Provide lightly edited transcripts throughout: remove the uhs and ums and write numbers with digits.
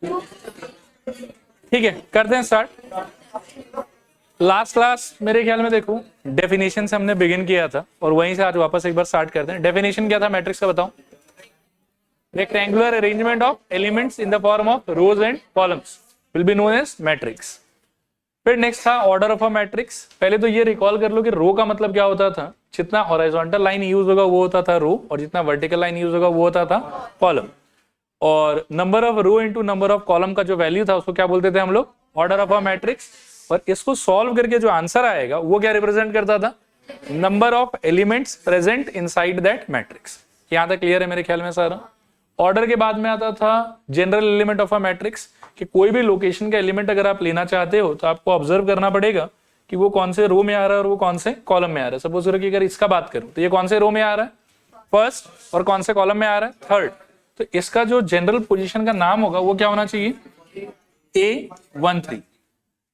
ठीक है, करते हैं स्टार्ट। लास्ट क्लास मेरे ख्याल में देखो डेफिनेशन से हमने बिगिन किया था और वहीं से आज वापस एक बार स्टार्ट करते हैं। डेफिनेशन क्या था मैट्रिक्स का बताओ? Rectangular arrangement of elements in the form of rows and columns will be known as matrix. फिर नेक्स्ट था ऑर्डर ऑफ अ मैट्रिक्स। पहले तो ये रिकॉल कर लो कि रो का मतलब क्या होता था, जितना हॉरिजॉन्टल लाइन यूज होगा वो होता था रो और जितना वर्टिकल लाइन यूज होगा वो होता था कॉलम। और number of row into number of column का जो वैल्यू था उसको क्या बोलते थे हम लोग? Order of a matrix. और इसको सॉल्व करके जो आंसर आएगा वो क्या रिप्रेजेंट करता था? Number of elements present inside that matrix. यहां तक क्लियर है मेरे ख्याल में सारा? ऑर्डर के बाद में आता था general element of a matrix, कि कोई भी लोकेशन का एलिमेंट अगर आप लेना चाहते हो तो आपको ऑब्जर्व करना पड़ेगा कि वो कौन से रो में आ रहा है और वो कौन से कॉलम में आ रहा है। सपोज करो कि अगर इसका बात करूं तो ये कौन से रो में आ रहा है? फर्स्ट। और कौन से कॉलम में आ रहा है? थर्ड। तो इसका जो जनरल पोजीशन का नाम होगा वो क्या होना चाहिए? A13।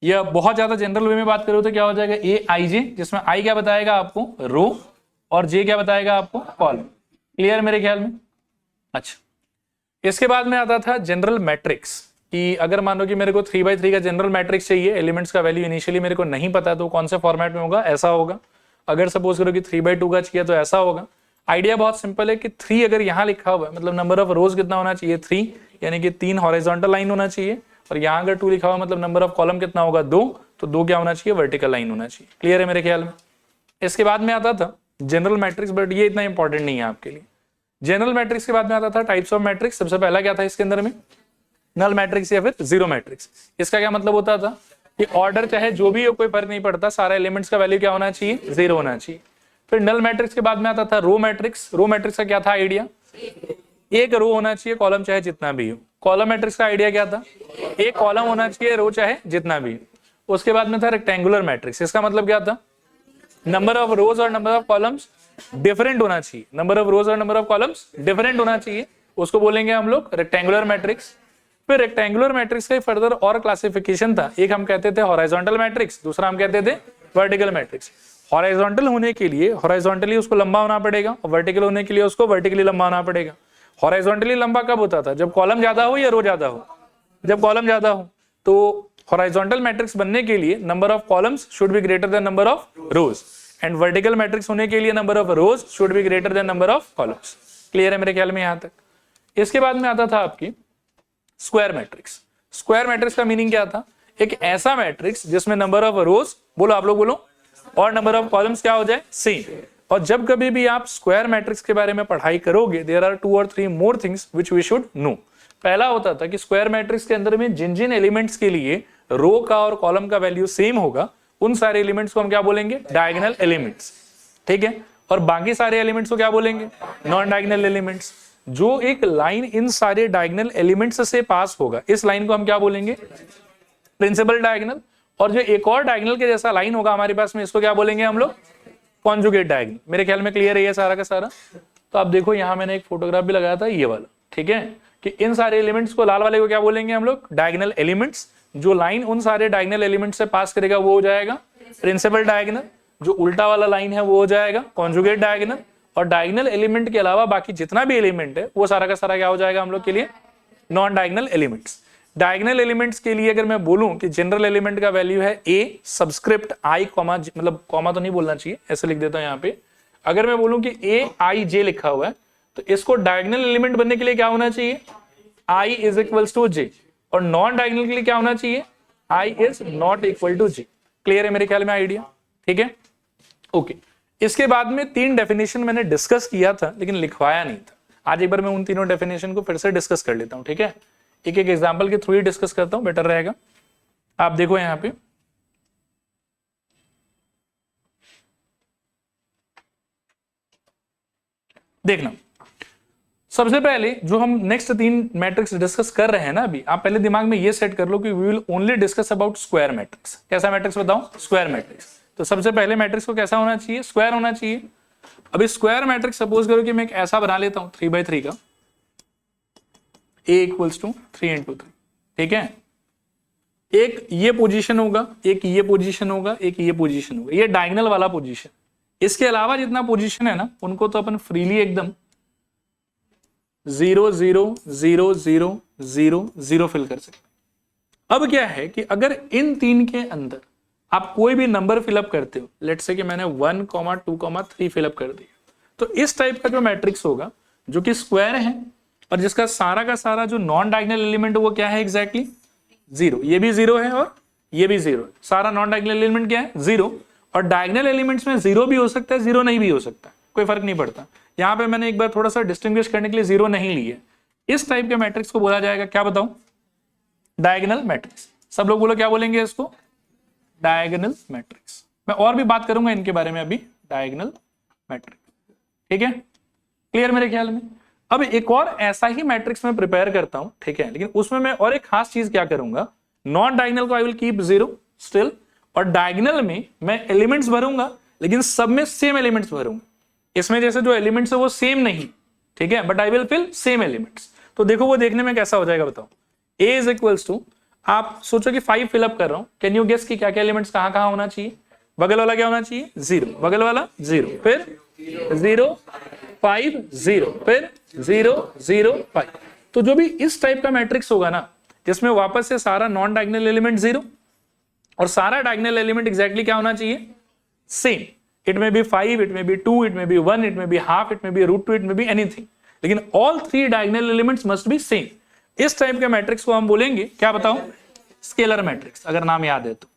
या बहुत ज्यादा जनरल वे में बात करो तो क्या हो जाएगा? AIJ, जिसमें I क्या बताएगा आपको? रो, और J क्या बताएगा आपको? कॉलम। क्लियर मेरे ख्याल में? अच्छा, इसके बाद में आता था जनरल मैट्रिक्स, कि अगर मान लो कि मेरे को 3x3 का जनरल मैट्रिक्स चाहिए, एलिमेंट्स का वैल्यू इनिशियली मेरे को नहीं पता है तो कौन से फॉर्मेट में होगा? ऐसा होगा। अगर सपोज करो कि 3x2 का चाहिए तो ऐसा होगा। आइडिया बहुत सिंपल है कि 3 अगर यहाँ लिखा हुआ है मतलब नंबर ऑफ रोज कितना होना चाहिए? 3, यानी कि 3 हॉरिजॉन्टल लाइन होना चाहिए। और यहाँ अगर 2 लिखा हुआ मतलब नंबर ऑफ कॉलम कितना होगा? 2, तो 2 क्या होना चाहिए? वर्टिकल लाइन होना चाहिए। क्लियर है मेरे ख्याल में? इसके बाद में आता था जनरल मैट्रिक्स, बट ये इतना इंपॉर्टेंट नहीं है आपके लिए। जनरल मैट्रिक्स के बाद में आता था टाइप्स ऑफ मैट्रिक्स। सबसे पहला क्या था इसके अंदर में? नल मैट्रिक्स या फिर जीरो मैट्रिक्स। इसका क्या मतलब होता था कि ऑर्डर चाहे जो भी हो कोई फर्क नहीं पड़ता, सारे एलिमेंट्स का वैल्यू क्या होना चाहिए? 0 होना चाहिए। फिर नल मैट्रिक्स के बाद में आता था रो मैट्रिक्स। रो मैट्रिक्स का क्या था आइडिया? एक रो होना चाहिए, कॉलम चाहे जितना भी हो। कॉलम मैट्रिक्स का आइडिया क्या था? एक कॉलम होना चाहिए, रो चाहे जितना भी हो। उसके बाद में था रेक्टेंगुलर मैट्रिक्स। इसका मतलब क्या था? नंबर ऑफ रोज और नंबर ऑफ कॉलम्स डिफरेंट होना चाहिए। नंबर ऑफ रोज और नंबर ऑफ कॉलम्स डिफरेंट होना चाहिए, उसको बोलेंगे हम लोग रेक्टेंगुलर मैट्रिक्स। फिर रेक्टेंगुलर मैट्रिक्स का फर्दर और क्लासिफिकेशन था। एक हम कहते थे हॉरिजॉन्टल मैट्रिक्स, दूसरा हम कहते थे वर्टिकल मैट्रिक्स। हॉरिजॉन्टल होने के लिए हॉरिजॉन्टली उसको लंबा होना पड़ेगा और वर्टिकल होने के लिए उसको वर्टिकली लंबा होना पड़ेगा। हॉरिजॉन्टली लंबा कब होता था? जब कॉलम ज्यादा हो या रो ज्यादा हो? जब कॉलम ज्यादा हो। तो हॉरिजॉन्टल मैट्रिक्स बनने के लिए number of columns should be greater than number of rows, and vertical matrix होने के लिए number of rose should be greater than number of columns. Clear है मेरे ख्याल में यहां तक? इसके बाद में आता था आपकी स्क्वायर मैट्रिक्स। स्क्वायर मैट्रिक्स का मीनिंग क्या था? एक ऐसा मैट्रिक्स जिसमें नंबर ऑफ रोज, बोलो आप लोग बोलो, और नंबर ऑफ कॉलम्स क्या हो जाए? सेम। और जब कभी भी आप स्क्वायर मैट्रिक्स के बारे में पढ़ाई करोगे, देयर आर 2 और 3 more things which we should know. पहला होता था कि स्क्वायर मैट्रिक्स के अंदर में जिन जिन एलिमेंट्स के लिए रो का और कॉलम का वैल्यू सेम होगा उन सारे एलिमेंट्स को हम क्या बोलेंगे? Diagonal elements. ठीक है। और बाकी सारे एलिमेंट्स को क्या बोलेंगे? Non diagonal elements. जो एक लाइन इन सारे डायगोनल एलिमेंट्स से पास होगा, इस लाइन को हम क्या बोलेंगे? Principal diagonal. और जो एक और डायगोनल के जैसा लाइन होगा हमारे पास में, इसको क्या बोलेंगे हम लोग? Conjugate diagonal. मेरे ख्याल में क्लियर है ये सारा का सारा? तो आप देखो यहां मैंने एक फोटोग्राफ भी लगाया था, ये वाला। ठीक है, कि इन सारे एलिमेंट्स को, लाल वाले को क्या बोलेंगे हम लोग? Diagonal elements. जो लाइन उन सारे डायगोनल एलिमेंट्स से पास करेगा वो हो जाएगा प्रिंसिपल डायगोनल। जो उल्टा वाला लाइन है वो हो जाएगा कॉन्जुगेट डायगोनल। और डायगोनल एलिमेंट के अलावा बाकी जितना भी एलिमेंट है वो सारा का सारा क्या हो जाएगा हम लोग के लिए? Non diagonal elements. Diagonal elements के लिए अगर मैं बोलूं कि जनरल एलिमेंट का वैल्यू है a सबस्क्रिप्ट i, कॉमा, मतलब कॉमा तो नहीं बोलना चाहिए, ऐसे लिख देता हूं यहाँ पे। अगर मैं बोलूं कि AIJ लिखा हुआ है तो इसको डायगोनल एलिमेंट बनने के लिए क्या होना चाहिए? I is equals to j। और नॉन डायगोनल के लिए क्या होना चाहिए? I is not equal to j। Clear है मेरे ख्याल में आइडिया? ठीक है, ओके। इसके बाद में 3 डेफिनेशन मैंने डिस्कस किया था लेकिन लिखवाया नहीं था। आज एक बार मैं उन तीनों डेफिनेशन को फिर से डिस्कस कर लेता हूं। ठीक है, एक एक एग्जांपल के थ्रू ही डिस्कस करता हूं, बेटर रहेगा। आप देखो यहां पे, देखना सबसे पहले जो हम नेक्स्ट 3 मैट्रिक्स डिस्कस कर रहे हैं ना अभी, आप पहले दिमाग में ये सेट कर लो कि we will only discuss about square matrix. कैसा मैट्रिक्स बताओ? Square matrix. तो सबसे पहले मैट्रिक्स को कैसा होना चाहिए? स्क्वायर होना चाहिए। अभी स्क्वायर मैट्रिक्स सपोज करो कि मैं एक ऐसा बना लेता हूं 3x3 का, a इक्वल्स टू 3 into 3। ठीक है, एक ये पोजीशन होगा, एक ये पोजीशन होगा, एक ये पोजीशन होगा, ये डायगोनल वाला पोजीशन। इसके अलावा जितना पोजीशन है ना उनको तो अपन फ्रीली एकदम 0 0 0 0 0 0 फिल कर सकते हैं। अब क्या है कि अगर इन तीन के अंदर आप कोई भी नंबर फिलअप करते हो, लेट्स से कि मैंने 1, 2, 3 फिलअप कर दिया, तो इस टाइप का जो मैट्रिक्स होगा जो कि स्क्वायर है और जिसका सारा का सारा जो नॉन डायगोनल एलिमेंट वो क्या है एग्जैक्टली 0, ये भी 0 है और ये भी 0 है, सारा नॉन डायगोनल एलिमेंट क्या है 0, और डायगोनल एलिमेंट्स में 0 भी हो सकता है 0 नहीं भी हो सकता, कोई फर्क नहीं पड़ता। यहां पे मैंने एक बार थोड़ा सा डिस्टिंग्विश करने के लिए 0 नहीं लिए। इस टाइप के मैट्रिक्स को बोला जाएगा क्या बताऊं, डायगोनल मैट्रिक्स। सब लोग बोलो क्या बोलेंगे इसको, डायगोनल मैट्रिक्स। मैं और भी बात करूंगा इनके बारे में अभी, डायगोनल मैट्रिक्स, ठीक है, क्लियर मेरे ख्याल में। अब एक और ऐसा ही मैट्रिक्स मैं प्रिपेयर करता हूं, ठीक है, लेकिन उसमें मैं और एक खास चीज क्या करूंगा, नॉन डायगोनल को आई विल कीप 0 स्टिल, और डायगोनल में मैं एलिमेंट्स भरूंगा लेकिन सब में सेम एलिमेंट्स भरूंगा। इसमें जैसे जो एलिमेंट्स है वो सेम नहीं, ठीक है, but I will fill same elements. तो देखो वो देखने में कैसा हो जाएगा बताओ, a इज इक्वल्स टू, आप सोचो कि 5 फिलअप कर रहा हूं, कैन यू गेस कि क्या क्या एलिमेंट्स कहां कहां होना चाहिए। बगल वाला क्या होना चाहिए 0, बगल वाला 0, फिर 0 5 0, फिर 0 0 5। तो जो भी इस टाइप का मैट्रिक्स होगा ना, जिसमें वापस से सारा नॉन डायगोनल एलिमेंट 0 और सारा डायगोनल एलिमेंट एग्जैक्टली क्या होना चाहिए same, it may be 5, it may be 2, it may be 1, it may be half, it may be √2, it may be anything, लेकिन all 3 diagonal elements must be same. इस type के matrix को हम बोलेंगे क्या बताओ, स्केलर मैट्रिक्स, अगर नाम याद है तो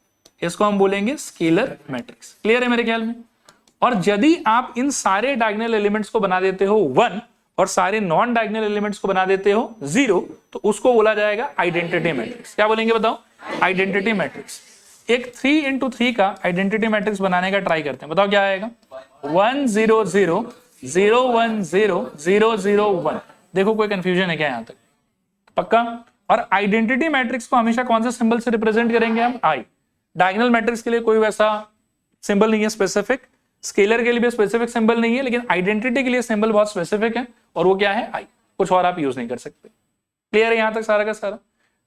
इसको हम बोलेंगे स्केलर मैट्रिक्स। क्लियर है मेरे ख्याल में। और यदि आप इन सारे डायगोनल एलिमेंट्स को बना देते हो 1 और सारे नॉन डायगोनल एलिमेंट्स को बना देते हो 0, तो उसको बोला जाएगा आइडेंटिटी मैट्रिक्स। क्या बोलेंगे बताओ, आइडेंटिटी मैट्रिक्स। एक 3 into 3 का आइडेंटिटी मैट्रिक्स बनाने का ट्राई करते हैं, बताओ क्या आएगा, 1 0 0 0 1 0 0 0 1। देखो कोई कंफ्यूजन है क्या यहां तक, पक्का। और आइडेंटिटी मैट्रिक्स को हमेशा कौन से सिंबल से रिप्रेजेंट करेंगे हम, आई। डायगोनल मैट्रिक्स के लिए कोई वैसा सिंबल नहीं है स्पेसिफिक, स्केलर के लिए भी स्पेसिफिक सिंबल नहीं है, लेकिन आइडेंटिटी के लिए सिंबल बहुत स्पेसिफिक है और वो क्या है आई, कुछ और आप यूज नहीं कर सकते। क्लियर है यहां तक सारा का सारा।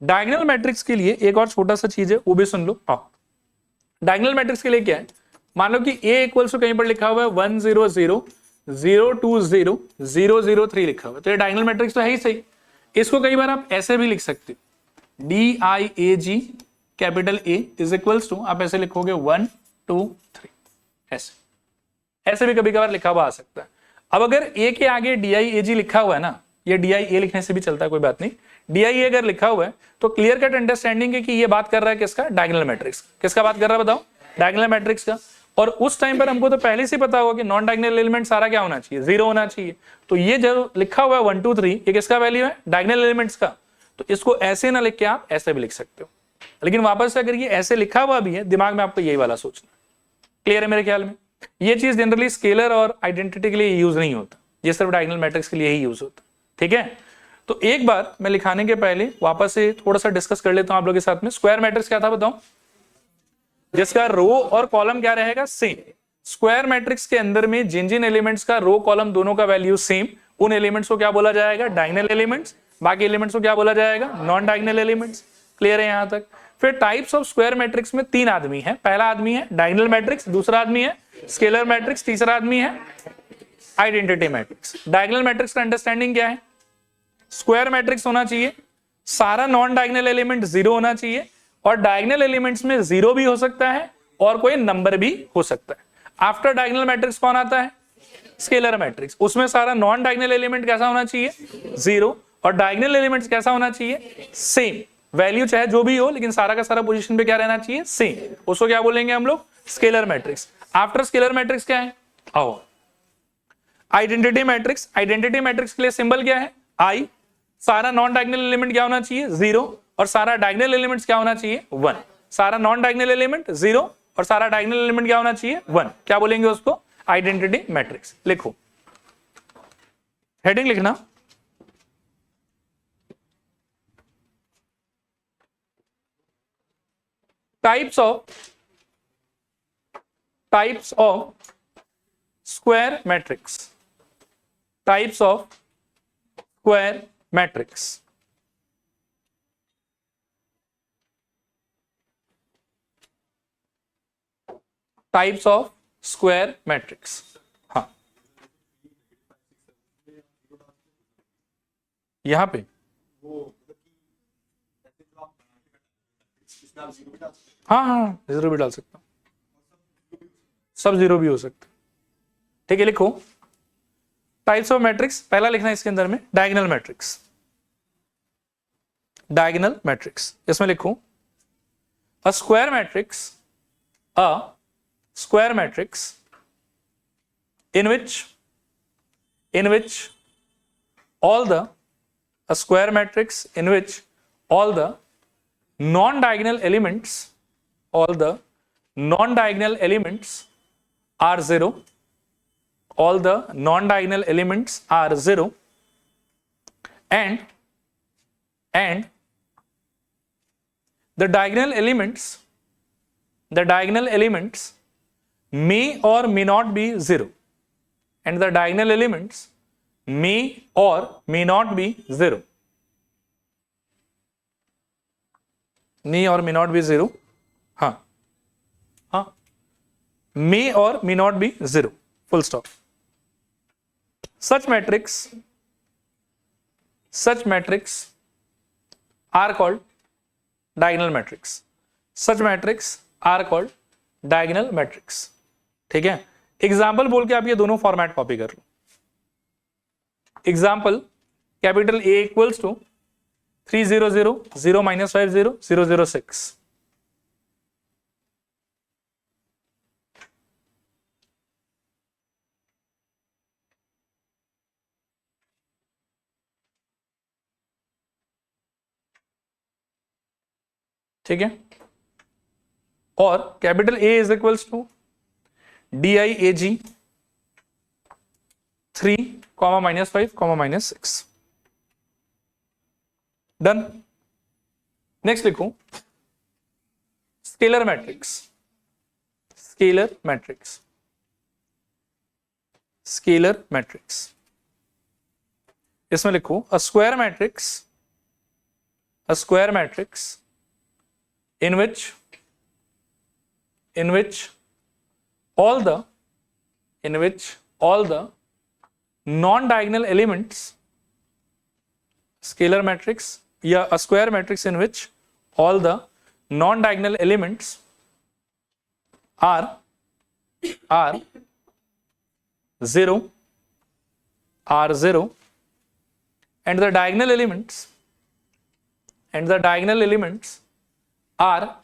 डायगोनल मैट्रिक्स के लिए एक और छोटा सा चीज है, वो भी सुन लो। डायगोनल मैट्रिक्स के लिए क्या है, मान लो कि a इक्वल्स टू कहीं पर लिखा हुआ है 1 0 0 0 2 0 0 0 3 लिखा हुआ है, तो ये डायगोनल मैट्रिक्स तो है ही सही। इसको कई बार आप ऐसे भी लिख सकते हो, DIAG capital A is equals to, आप ऐसे लिखोगे 1 2 3, ऐसे भी कभी कभार लिखा हुआ आ सकता है। अब अगर A के आगे DIAG लिखा हुआ है ना, ये DIA लिखने से भी चलता है, कोई बात नहीं, DIA अगर लिखा हुआ है तो क्लियर कट अंडरस्टैंडिंग है कि ये बात कर रहा है किसका, डायगोनल मैट्रिक्स। किसका बात कर रहा है बताओ, डायगोनल मैट्रिक्स का। और उस टाइम पर हमको तो पहले से पता होगा कि नॉन डायगोनल एलिमेंट सारा क्या होना चाहिए, 0 होना चाहिए। तो ये जो लिखा हुआ है 1 2 3, ये किसका वैल्यू है, डायगोनल एलिमेंट्स का। तो इसको ऐसे ना लिख के आप ऐसे भी लिख सकते हो, लेकिन वापस से अगर ये ऐसे लिखा हुआ भी है, दिमाग में आपको यही वाला सोचना। क्लियर है मेरे ख्याल में। ये चीज जनरली स्केलर और आइडेंटिटी के लिए यूज नहीं होता, ये सिर्फ डायगोनल मैट्रिक्स के लिए ही यूज होता, ठीक है। तो एक बार मैं लिखाने के पहले वापस से थोड़ा सा डिस्कस कर लेता हूं आप लोगों के साथ में। स्क्वायर मैट्रिक्स क्या था बताओ, जिसका रो और कॉलम क्या रहेगा सेम। स्क्वायर मैट्रिक्स के अंदर में जिन जिन एलिमेंट्स का रो कॉलम दोनों का वैल्यू सेम, उन एलिमेंट्स को क्या बोला जाएगा, डायगोनल एलिमेंट्स। बाकी एलिमेंट्स को क्या बोला जाएगा, नॉन डायगोनल एलिमेंट्स। क्लियर है यहां तक। फिर टाइप्स ऑफ स्क्वायर मैट्रिक्स में 3 आदमी है। पहला आदमी है डायगोनल मैट्रिक्स, दूसरा आदमी है स्केलर मैट्रिक्स, तीसरा आदमी है आइडेंटिटी मैट्रिक्स। डायगोनल मैट्रिक्स का अंडरस्टैंडिंग क्या है, स्क्वायर मैट्रिक्स होना चाहिए, सारा नॉन डायगोनल एलिमेंट 0 होना चाहिए, और डायगोनल एलिमेंट्स में 0 भी हो सकता है और कोई नंबर भी हो सकता है। आफ्टर डायगोनल मैट्रिक्स कौन आता है, स्केलर मैट्रिक्स। उसमें सारा नॉन डायगोनल एलिमेंट कैसा होना चाहिए 0, और डायगोनल एलिमेंट्स कैसा होना चाहिए सेम, वैल्यू चाहे जो भी हो लेकिन सारा का सारा पोजीशन पे क्या रहना चाहिए सेम। उसको क्या बोलेंगे हम लोग, scalar matrix. After scalar matrix क्या है, आओ आइडेंटिटी मैट्रिक्स। आइडेंटिटी मैट्रिक्स के लिए सिंबल क्या है, आई। सारा नॉन डायगोनल एलिमेंट क्या होना चाहिए 0, और सारा डायगोनल एलिमेंट्स क्या होना चाहिए 1। सारा नॉन डायगोनल एलिमेंट 0 और सारा डायगोनल एलिमेंट क्या होना चाहिए 1। क्या बोलेंगे उसको, आइडेंटिटी मैट्रिक्स। लिखो, हेडिंग लिखना, types of square matrix, types of square matrix. Types of square matrix. हाँ यहाँ पे हाँ हाँ जीरो भी डाल सकता हूँ, सब जीरो भी हो सकता है। ठीक है, लिखो टाइप्स ऑफ मैट्रिक्स। पहला लिखना है इसके अंदर में डायगोनल मैट्रिक्स। डायगोनल मैट्रिक्स इसमें लिखो a square matrix, a square matrix in which all the a square matrix in which all the non-diagonal elements are zero, all the non-diagonal elements are zero, and the diagonal elements may or may not be zero, and the diagonal elements may or may not be zero. May or may not be zero. हाँ may or may not be zero. Full stop. Such matrix are called diagonal matrix. Such matrix are called diagonal matrix. ठीक है, example बोल के आप ये दोनों format copy कर लो। Example capital A equals to 300 0 -50 006। ठीक है, और capital A is equals to DIAG 3, -5, -6। Done. Next लिखो scalar matrix. Scalar matrix, scalar matrix इसमें लिखो a square matrix in which all the non-diagonal elements, scalar matrix या a square matrix in which all the non-diagonal elements are zero, and the diagonal elements are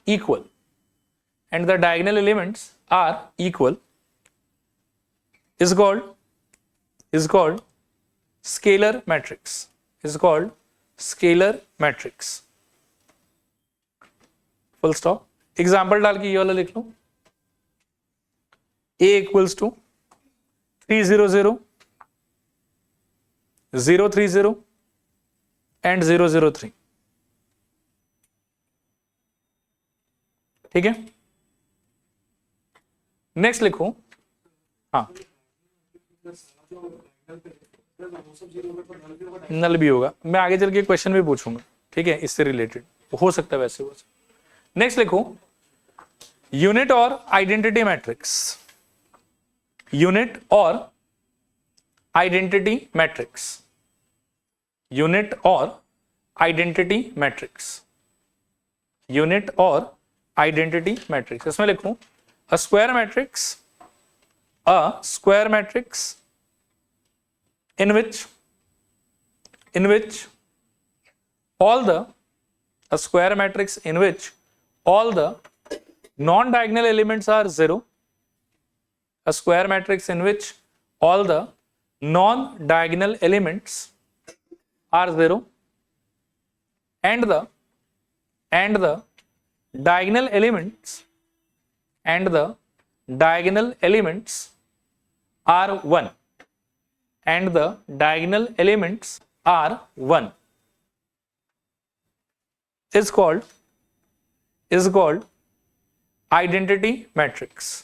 equal, is called scalar matrix, full stop। Example डाल के ये वाला लिख लो A equals to 300 030 and 003। ठीक है, next लिखो हाँ नल भी होगा, मैं आगे चल के क्वेश्चन भी पूछूंगा। ठीक है, इससे रिलेटेड हो सकता है वैसे हो। नेक्स्ट लिखो यूनिट और आइडेंटिटी मैट्रिक्स। यूनिट और आइडेंटिटी मैट्रिक्स, यूनिट और आइडेंटिटी मैट्रिक्स, यूनिट और आइडेंटिटी मैट्रिक्स। इसमें लिखूं अ square matrix in which all the a square matrix in which all the non-diagonal elements are zero, a square matrix in which all the non-diagonal elements are zero, and the diagonal elements are 1, and the diagonal elements are 1 is called identity matrix,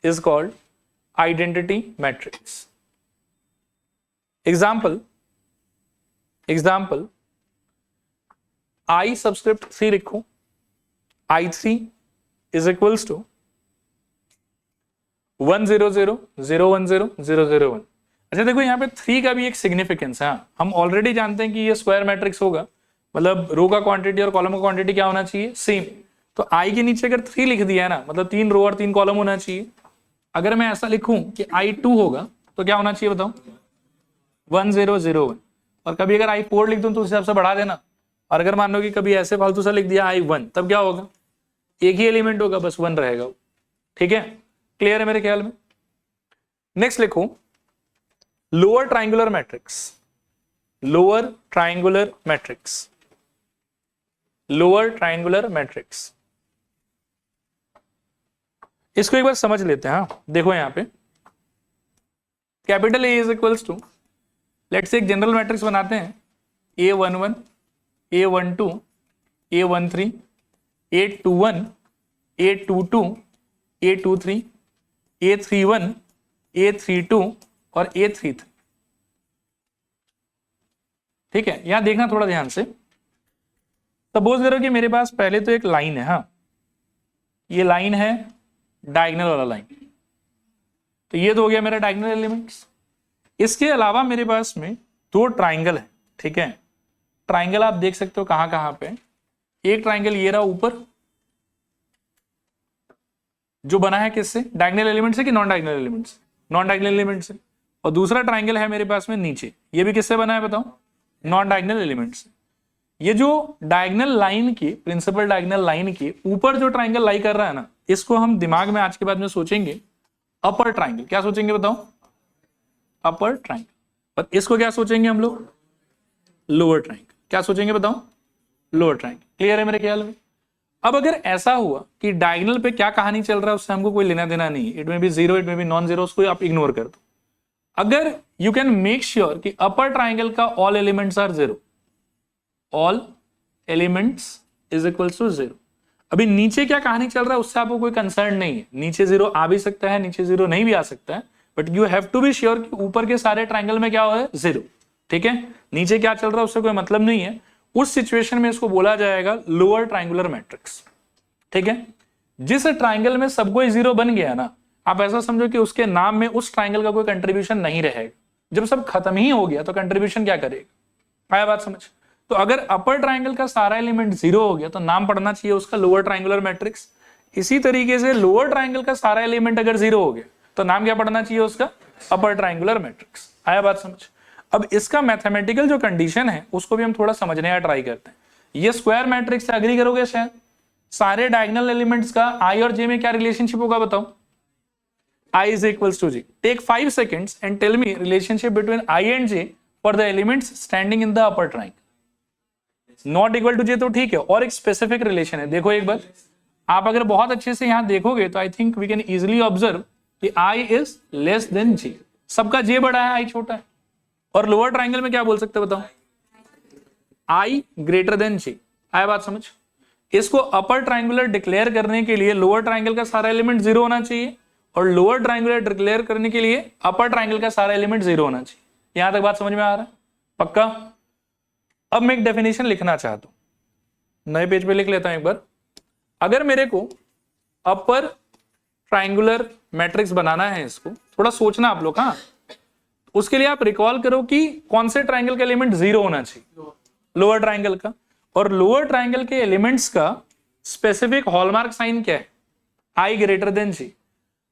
example I subscript 3 लिखो, I3 is equals to 100 010 001। अच्छा देखो यहाँ पे 3 का भी एक significance है। हम ऑलरेडी जानते हैं कि ये स्क्वायर मैट्रिक्स होगा, मतलब रो का क्वांटिटी और कॉलम का क्वांटिटी क्या होना चाहिए, सेम। तो आई के नीचे अगर 3 लिख दिया है ना, मतलब 3 रो और 3 कॉलम होना चाहिए। अगर मैं ऐसा लिखूं कि I2 होगा तो क्या होना चाहिए बताओ, 1001। और कभी अगर I4 लिख दूं तो उस हिसाब से बढ़ा देना। और अगर मान लो कि कभी ऐसे फालतू सा लिख दिया I1, तब क्या होगा, एक ही एलिमेंट होगा, बस 1 रहेगा। ठीक है, क्लियर है मेरे ख्याल में। नेक्स्ट लिखो lower triangular matrix. Lower triangular matrix, lower triangular matrix, इसको एक बार समझ लेते हैं। हाँ देखो यहां पे capital A is equals to, let's say एक जनरल मैट्रिक्स बनाते हैं, A11, A12, A13, A21, A22, A23, A31, A32 और A33। ठीक है, यहां देखना थोड़ा ध्यान से। सपोज करो कि मेरे पास पहले तो एक लाइन है, हाँ ये लाइन है डायगोनल वाला लाइन, तो ये तो हो गया मेरा डायगोनल एलिमेंट्स। इसके अलावा मेरे पास में 2 ट्राइंगल है। ठीक है, ट्राइंगल आप देख सकते हो कहां कहां पे। एक ट्राइंगल ये रहा ऊपर, जो बना है किससे, डायगोनल एलिमेंट से कि नॉन डायगोनल एलिमेंट से, नॉन डायगोनल एलिमेंट से। और दूसरा ट्राइंगल है मेरे पास में नीचे, ये भी किससे बना है बताओ, नॉन डायगोनल एलिमेंट से। ये जो डायगोनल लाइन की, प्रिंसिपल डायगोनल लाइन के ऊपर जो ट्राइंगल लाई कर रहा है ना, इसको हम दिमाग में आज के बाद में सोचेंगे अपर ट्राइंगल। क्या सोचेंगे बताओ, अपर ट्राइंगल। और इसको क्या सोचेंगे हम लोग, लोअर ट्राइंगल। क्या सोचेंगे बताओ, लोअर ट्राइंगल। क्लियर है मेरे ख्याल में। अब अगर ऐसा हुआ कि डायगोनल पे क्या कहानी चल रहा है उससे हमको कोई लेना देना नहीं, इट में भी 0, इट में भी नॉन 0, उसको आप इग्नोर कर दो। अगर यू कैन मेक श्योर कि अपर ट्राइंगल का all elements are 0, all elements is equal to 0। अभी नीचे क्या कहानी चल रहा है उससे आपको कोई कंसर्न नहीं है, नीचे 0 आ भी सकता है, नीचे 0 नहीं भी आ सकता है, but you have to be sure कि ऊपर के सारे ट्राइंगल में क्या हो है, 0। ठीक है, नीचे क्या चल रहा है उससे कोई मतलब नहीं है। उस सिचुएशन में इसको बोला जाएगा लोअर ट्राइंगुलर मैट्रिक्स। ठीक है, जिस ट्राइंगल में सब कोई 0 बन गया ना, आप ऐसा समझो कि उसके नाम में उस ट्राइंगल का कोई कंट्रीब्यूशन नहीं रहेगा। जब सब खत्म ही हो गया तो कंट्रीब्यूशन क्या करेगा, आया बात समझ। तो अगर अपर ट्राइंगल का सारा एलिमेंट 0 हो गया तो नाम पढ़ना चाहिए उसका लोअर ट्राइंगुलर मैट्रिक्स। इसी तरीके से लोअर ट्राइंगल का सारा एलिमेंट अगर 0 हो गया तो नाम क्या पढ़ना चाहिए उसका, अपर ट्राइंगुलर मैट्रिक्स। आया बात समझ। अब इसका मैथमेटिकल जो कंडीशन है उसको भी हम थोड़ा समझने का ट्राई करते हैं। ये स्क्वायर मैट्रिक्स से एग्री करोगे शायद, सारे डायगोनल एलिमेंट्स का आई और जे में क्या रिलेशनशिप होगा बताओ, I is equals to J. Take 5 seconds and tell me relationship between I and J for the elements standing in the upper triangle. Not equal to J तो ठीक है, और एक स्पेसिफिक रिलेशन है। देखो एक बार, आप अगर बहुत अच्छे से यहां देखोगे तो I think we can easily observe कि I is less than J। सबका J बड़ा है, I छोटा है। और लोअर ट्राइंगल में क्या बोल सकते हो बताओ, I ग्रेटर देन J। आया बात समझ। इसको अपर ट्राइंगुलर डिक्लेयर करने के लिए लोअर ट्राइंगल का सारा एलिमेंट 0 होना चाहिए, और लोअर ट्राइंगुलर डिक्लेयर करने के लिए अपर ट्राइंगल का सारा एलिमेंट 0 होना चाहिए। यहां तक बात समझ में आ रहा है, पक्का। अब मैं एक डेफिनेशन लिखना चाहता हूं, नए पेज पे लिख लेता हूं एक बार। अगर मेरे को अपर ट्राइंगुलर मैट्रिक्स बनाना है, इसको थोड़ा सोचना आप लोग। हाँ, उसके लिए आप रिकॉल करो कि कौन से ट्राइंगल का एलिमेंट 0 होना चाहिए, लोअर ट्राइंगल का। और लोअर ट्राइंगल के एलिमेंट्स का स्पेसिफिक हॉलमार्क साइन क्या है, I ग्रेटर देन J।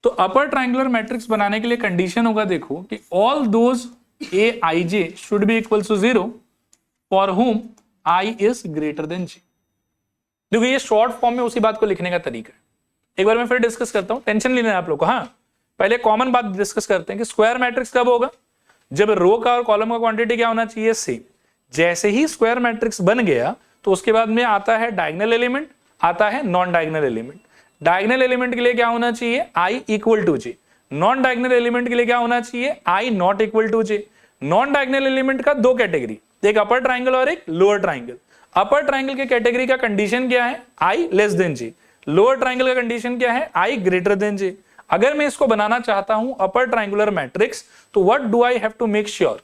तो अपर ट्राइंगुलर मैट्रिक्स बनाने के लिए कंडीशन होगा, देखो कि all those Aij should be equal to 0 for whom I is greater than J। देखो ये शॉर्ट फॉर्म में उसी बात को लिखने का तरीका है। एक बार मैं फिर डिस्कस करता हूं, टेंशन लेना है आप लोग को। हाँ, पहले कॉमन बात डिस्कस करते हैं कि स्क्वायर मैट्रिक्स कब होगा, जब रो का और कॉलम का क्वांटिटी क्या होना चाहिए, सेम। जैसे ही स्क्वायर मैट्रिक्स बन गया तो उसके बाद में आता है डायगोनल एलिमेंट, आता है non diagonal element. Diagonal element के लिए क्या होना चाहिए, I equal to J। Non diagonal element के लिए क्या होना चाहिए, I not equal to J। Non diagonal element का 2 कैटेगरी, एक अपर ट्राइंगल और एक लोअर ट्राइंगल। अपर ट्राइंगल के कैटेगरी का कंडीशन क्या है, I less than J। Lower triangle का कंडीशन क्या है, I ग्रेटर देन J। अगर मैं इसको बनाना चाहता हूं अपर ट्राइंगुलर मैट्रिक्स, तो what do I have to make sure,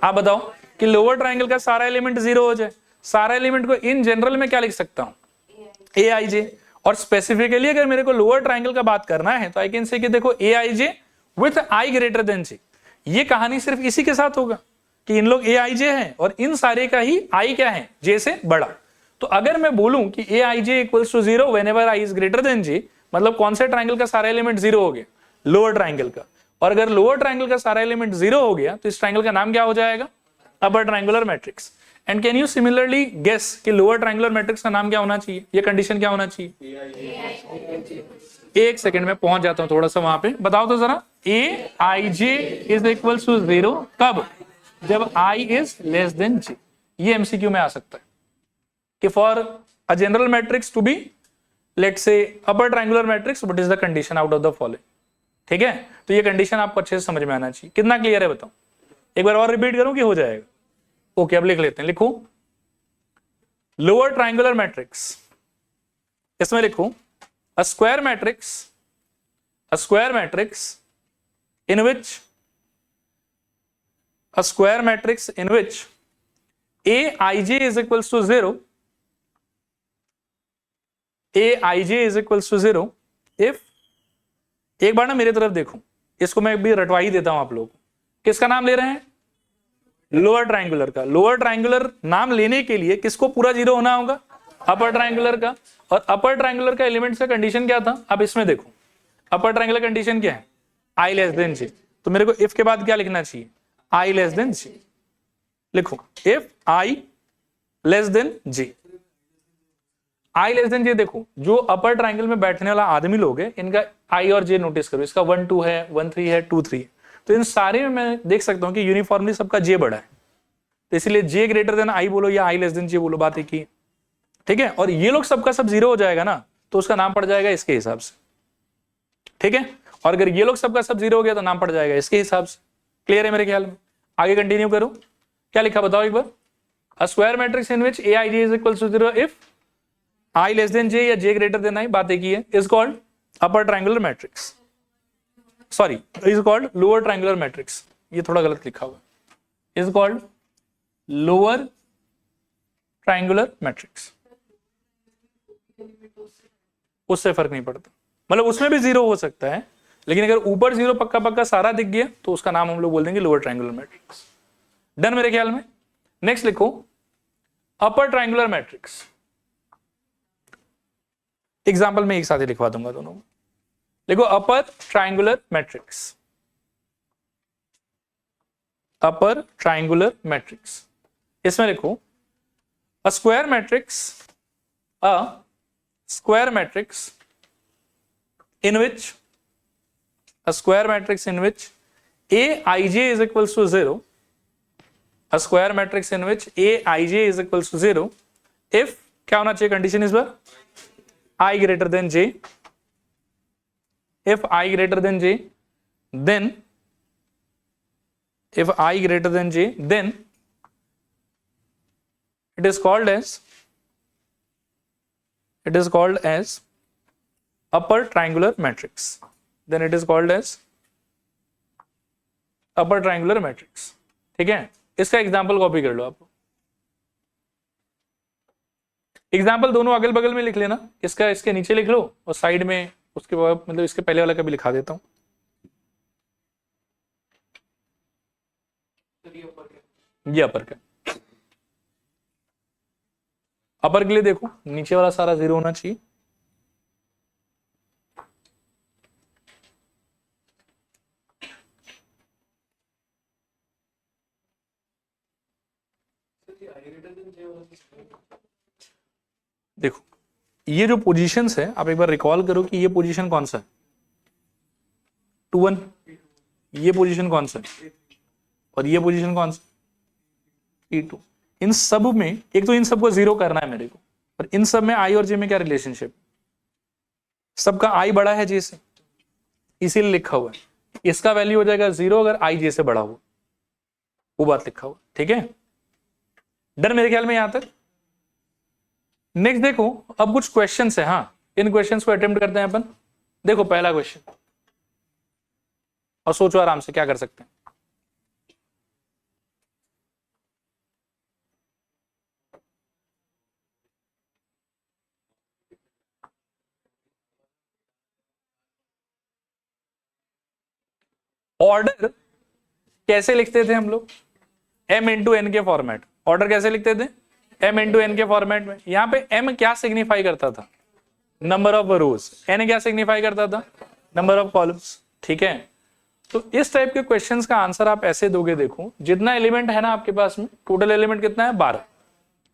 आप बताओ, कि लोअर ट्राइंगल का सारा एलिमेंट 0 हो जाए। सारा एलिमेंट को इन जनरल में क्या लिख सकता हूं, Aij। और स्पेसिफिकली अगर मेरे को लोअर ट्राइंगल का बात करना है तो आई कैन से कि देखो Aij with I greater than J। ये कहानी सिर्फ इसी के साथ होगा कि इन लोग ए आई जे है और इन सारे का ही आई क्या है, जे से बड़ा। तो अगर मैं बोलूं कि A I J equals to 0 whenever I is greater than J, मतलब कौन से ट्राइंगल का सारा एलिमेंट 0 हो गया, लोअर ट्राइंगल का। और अगर लोअर ट्राइंगल का सारा एलिमेंट 0 हो गया तो इस ट्राइंगल का नाम क्या हो जाएगा, upper triangular matrix. And can you similarly guess कि लोअर ट्राइंगुलर मैट्रिक्स का नाम क्या होना चाहिए, ये कंडीशन क्या होना चाहिए। एक सेकंड में पहुंच जाता हूं थोड़ा सा वहां पे, बताओ तो जरा। A I J is equal to 0 कब, जब I is less than J. ये एमसीक्यू में आ सकता है कि for a general matrix to be let's say upper triangular matrix, what is the condition out of the following. ठीक है, तो ये कंडीशन आपको अच्छे से समझ में आना चाहिए। कितना क्लियर है बताओ, एक बार और रिपीट करूं कि हो जाएगा। ओके, अब लिख लेते हैं, लिखो लोअर ट्राइंगुलर मैट्रिक्स, इसमें लिखो a square matrix in which aij is equals to 0, aij is equals to 0 if, एक बार ना मेरे तरफ देखो, इसको मैं भी रटवा ही देता हूं आप लोग। किसका नाम ले रहे हैं, लोअर ट्राइंगुलर का। लोअर ट्राइंगुलर नाम लेने के लिए किसको पूरा 0 होना होगा, अपर ट्राइंगुलर का। और अपर ट्राइंगुलर का एलिमेंट्स का कंडीशन क्या था, अब इसमें देखो अपर ट्राइंगुलर कंडीशन क्या है, आई लेस देन जे। तो मेरे को इफ के बाद क्या लिखना चाहिए, आई लेस देन जे। लिखो if I less than J, I less than J. देखो जो अपर ट्राइंगल में बैठने वाला आदमी लोग है, इनका आई और जे नोटिस करो, इसका 1 2 है, 1 3 है, 2 3 है। तो इन सारे में मैं देख सकता हूं कि यूनिफॉर्मली सबका जे बड़ा है, तो इसलिए जे ग्रेटर देन आई बोलो या आई लेस देन जे बोलो, बात एक ही है। ठीक है, और ये लोग सबका सब 0 हो जाएगा ना, तो उसका नाम पड़ जाएगा इसके हिसाब से। ठीक है, और अगर ये लोग सबका सब 0 हो गया तो नाम पड़ जाएगा इसके हिसाब से। क्लियर है मेरे ख्याल में, आगे कंटिन्यू करो। क्या लिखा बताओ एक बार, a square matrix in which a I J is equal to 0 if I less than j या जे ग्रेटर देन आई, बात एक ही है, is called upper triangular matrix, sorry is called lower triangular matrix. ये थोड़ा गलत लिखा हुआ, is called lower triangular matrix. उससे फर्क नहीं पड़ता, मतलब उसमें भी 0 हो सकता है, लेकिन अगर ऊपर 0 पक्का पक्का सारा दिख गया तो उसका नाम हम लोग बोल देंगे लोअर ट्राइंगुलर मैट्रिक्स। डन मेरे ख्याल में। नेक्स्ट लिखो अपर ट्राइंगुलर मैट्रिक्स। एग्जाम्पल में एक साथ ही लिखवा दूंगा दोनों। देखो अपर ट्राइंगुलर मैट्रिक्स, अपर ट्राइंगुलर मैट्रिक्स, इसमें लिखो a square matrix, a square matrix in which aij is equals to 0, a square matrix in which aij is equals to 0 if क्या होना चाहिए कंडीशन इस बार, i greater than j, if i greater than j then if i greater than j then it is called as upper triangular matrix, then it is called as upper triangular matrix। ठीक है, इसका example copy कर लो आप। Example दोनों अगल बगल में लिख लेना, इसका इसके नीचे लिख लो और साइड में उसके बाद मतलब इसके पहले वाला का भी लिखा देता हूं। ये अपर का, अपर के लिए देखो नीचे वाला सारा 0 होना चाहिए। देखो ये जो पोजीशंस है आप एक बार रिकॉल करो कि ये पोजीशन कौन सा है, 2 1, ये पोजीशन कौन सा है और ये पोजीशन कौन सा, 3 2। इन सब में एक तो इन सबको 0 करना है मेरे को, और इन सब में आई और जे में क्या रिलेशनशिप, सबका आई बड़ा है जे से, इसीलिए लिखा हुआ है इसका वैल्यू हो जाएगा 0 अगर आई जे से बड़ा हुआ, वो बात लिखा हुआ। ठीक है, डन मेरे ख्याल में यहां तक। नेक्स्ट देखो अब कुछ क्वेश्चंस है, हाँ इन क्वेश्चंस को अटेम्प्ट करते हैं अपन। देखो पहला क्वेश्चन, और सोचो आराम से क्या कर सकते हैं। ऑर्डर कैसे लिखते थे हम लोग, m इंटू एन के फॉर्मेट। ऑर्डर कैसे लिखते थे, m इंटू एन के फॉर्मेट में। यहाँ पे m क्या सिग्निफाई करता था, नंबर ऑफ रोज, n क्या सिग्निफाई करता था, नंबर ऑफ कॉलम्स। ठीक है, तो इस टाइप के क्वेश्चंस का आंसर आप ऐसे दोगे, देखो जितना एलिमेंट है ना आपके पास में, टोटल एलिमेंट कितना है 12।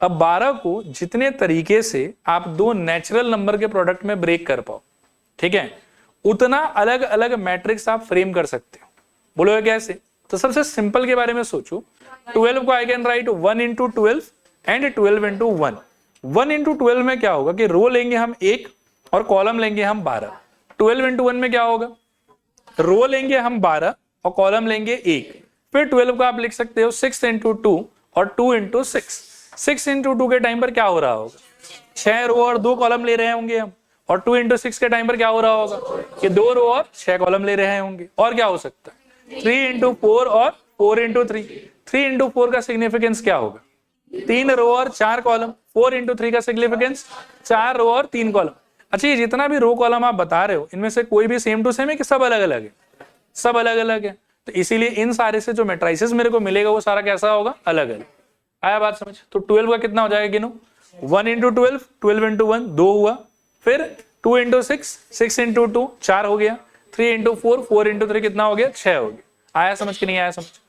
अब 12 को जितने तरीके से आप दो नेचुरल नंबर के प्रोडक्ट में ब्रेक कर पाओ, ठीक है, उतना अलग अलग मैट्रिक्स आप फ्रेम कर सकते हो। बोलोगे कैसे, तो सबसे सिंपल के बारे में सोचो। 12 को I can write 1 into 12 and 12 into 1। 1 into 12 में क्या होगा कि रो लेंगे हम 1 और कॉलम लेंगे हम 12। 12 इंटू 1 में क्या होगा, रो लेंगे हम 12 और कॉलम लेंगे 1। फिर 12 को आप लिख सकते हो 6 इंटू 2 और 2 इंटू 6। 6 इंटू 2 के टाइम पर क्या हो रहा होगा, 6 रो और 2 कॉलम ले रहे होंगे हम। और 2 इंटू 6 के टाइम पर क्या हो रहा होगा कि 2 रो और 6 कॉलम ले रहे होंगे। और क्या हो सकता है 3 इंटू 4 और 4 इंटू 3। 3 इंटू 4 का सिग्निफिकेंस क्या होगा, 3 रो और 4 कॉलम। 4 इंटू 3 का सिग्निफिकेंस 4 रो और 3 कॉलम। अच्छा, ये जितना भी रो कॉलम आप बता रहे हो, इनमें से कोई भी सेम टू सेम है कि सब अलग अलग है, सब अलग अलग है। तो इसीलिए इन सारे से जो मैट्रिसेस मेरे को मिलेगा वो सारा कैसा होगा, अलग अलग। आया बात समझ। तो 12 का कितना हो जाएगा गिनो, 1 इंटू 12, 12 इंटू 1 2 हुआ, फिर 2 इंटू 6, 6 इंटू 2 4 हो गया, 3 इंटू 4, 4 इंटू 3 कितना हो गया, 6 हो गया। आया समझ कि नहीं आया समझ।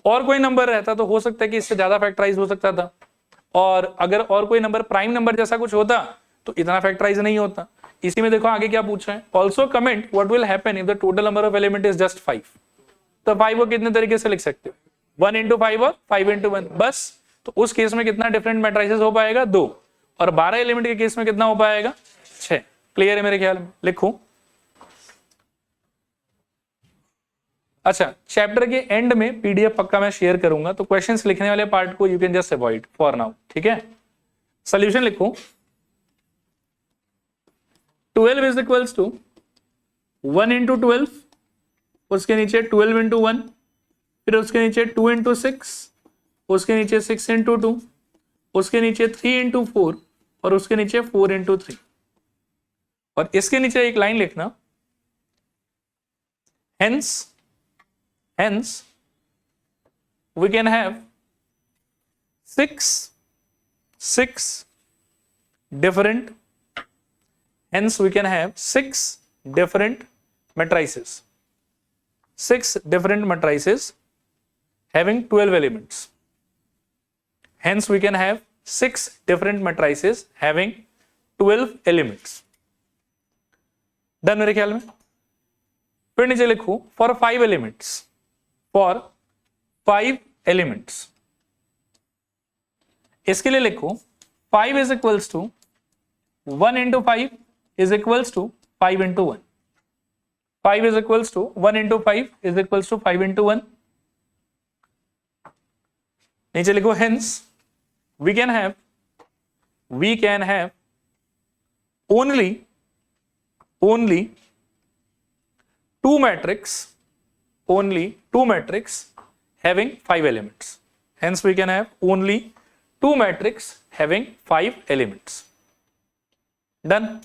और कोई नंबर रहता तो हो सकता है कि इससे ज्यादा फैक्टराइज हो सकता था, और अगर और कोई नंबर प्राइम नंबर जैसा कुछ होता तो इतना फैक्टराइज नहीं होता। इसी में देखो आगे क्या पूछ रहे हैं, also comment what will happen if the total number of element is just 5। तो 5 को कितने तरीके से लिख सकते हो, 1 इंटू 5 और 5 इंटू 1 बस। तो उस केस में कितना डिफरेंट मैट्रिसेस हो पाएगा, 2। और 12 एलिमेंट के केस में कितना हो पाएगा, 6। क्लियर है मेरे ख्याल में, लिखो। अच्छा, चैप्टर के एंड में पीडीएफ पक्का मैं शेयर करूंगा, तो क्वेश्चंस लिखने वाले पार्ट को you can just avoid for now. ठीक है, सॉल्यूशन लिखो। 12 इज इक्वल्स टू 1 इंटू 12, उसके नीचे 12 इंटू 1, फिर उसके नीचे 2 इंटू 6, उसके नीचे 6 इंटू 2, उसके नीचे 3 इंटू 4 और उसके नीचे 4 इंटू 3। और इसके नीचे एक लाइन लिखना, hence we can have 6 different, hence we can have 6 different matrices, 6 different matrices having 12 elements. Hence we can have 6 different matrices having 12 elements. Done मेरे ख्याल में। फिर नीचे लिखू फॉर 5 एलिमेंट्स, फॉर 5 एलिमेंट्स। इसके लिए लिखू 5 is equals to 1 into 5 is equals to 5 into 1। 5 is equals to 1 into 5 is equals to 5 into 1। नीचे लिखो hence we can have only 2 matrix having 5 elements. Hence we can have only 2 matrix having 5 elements. Done.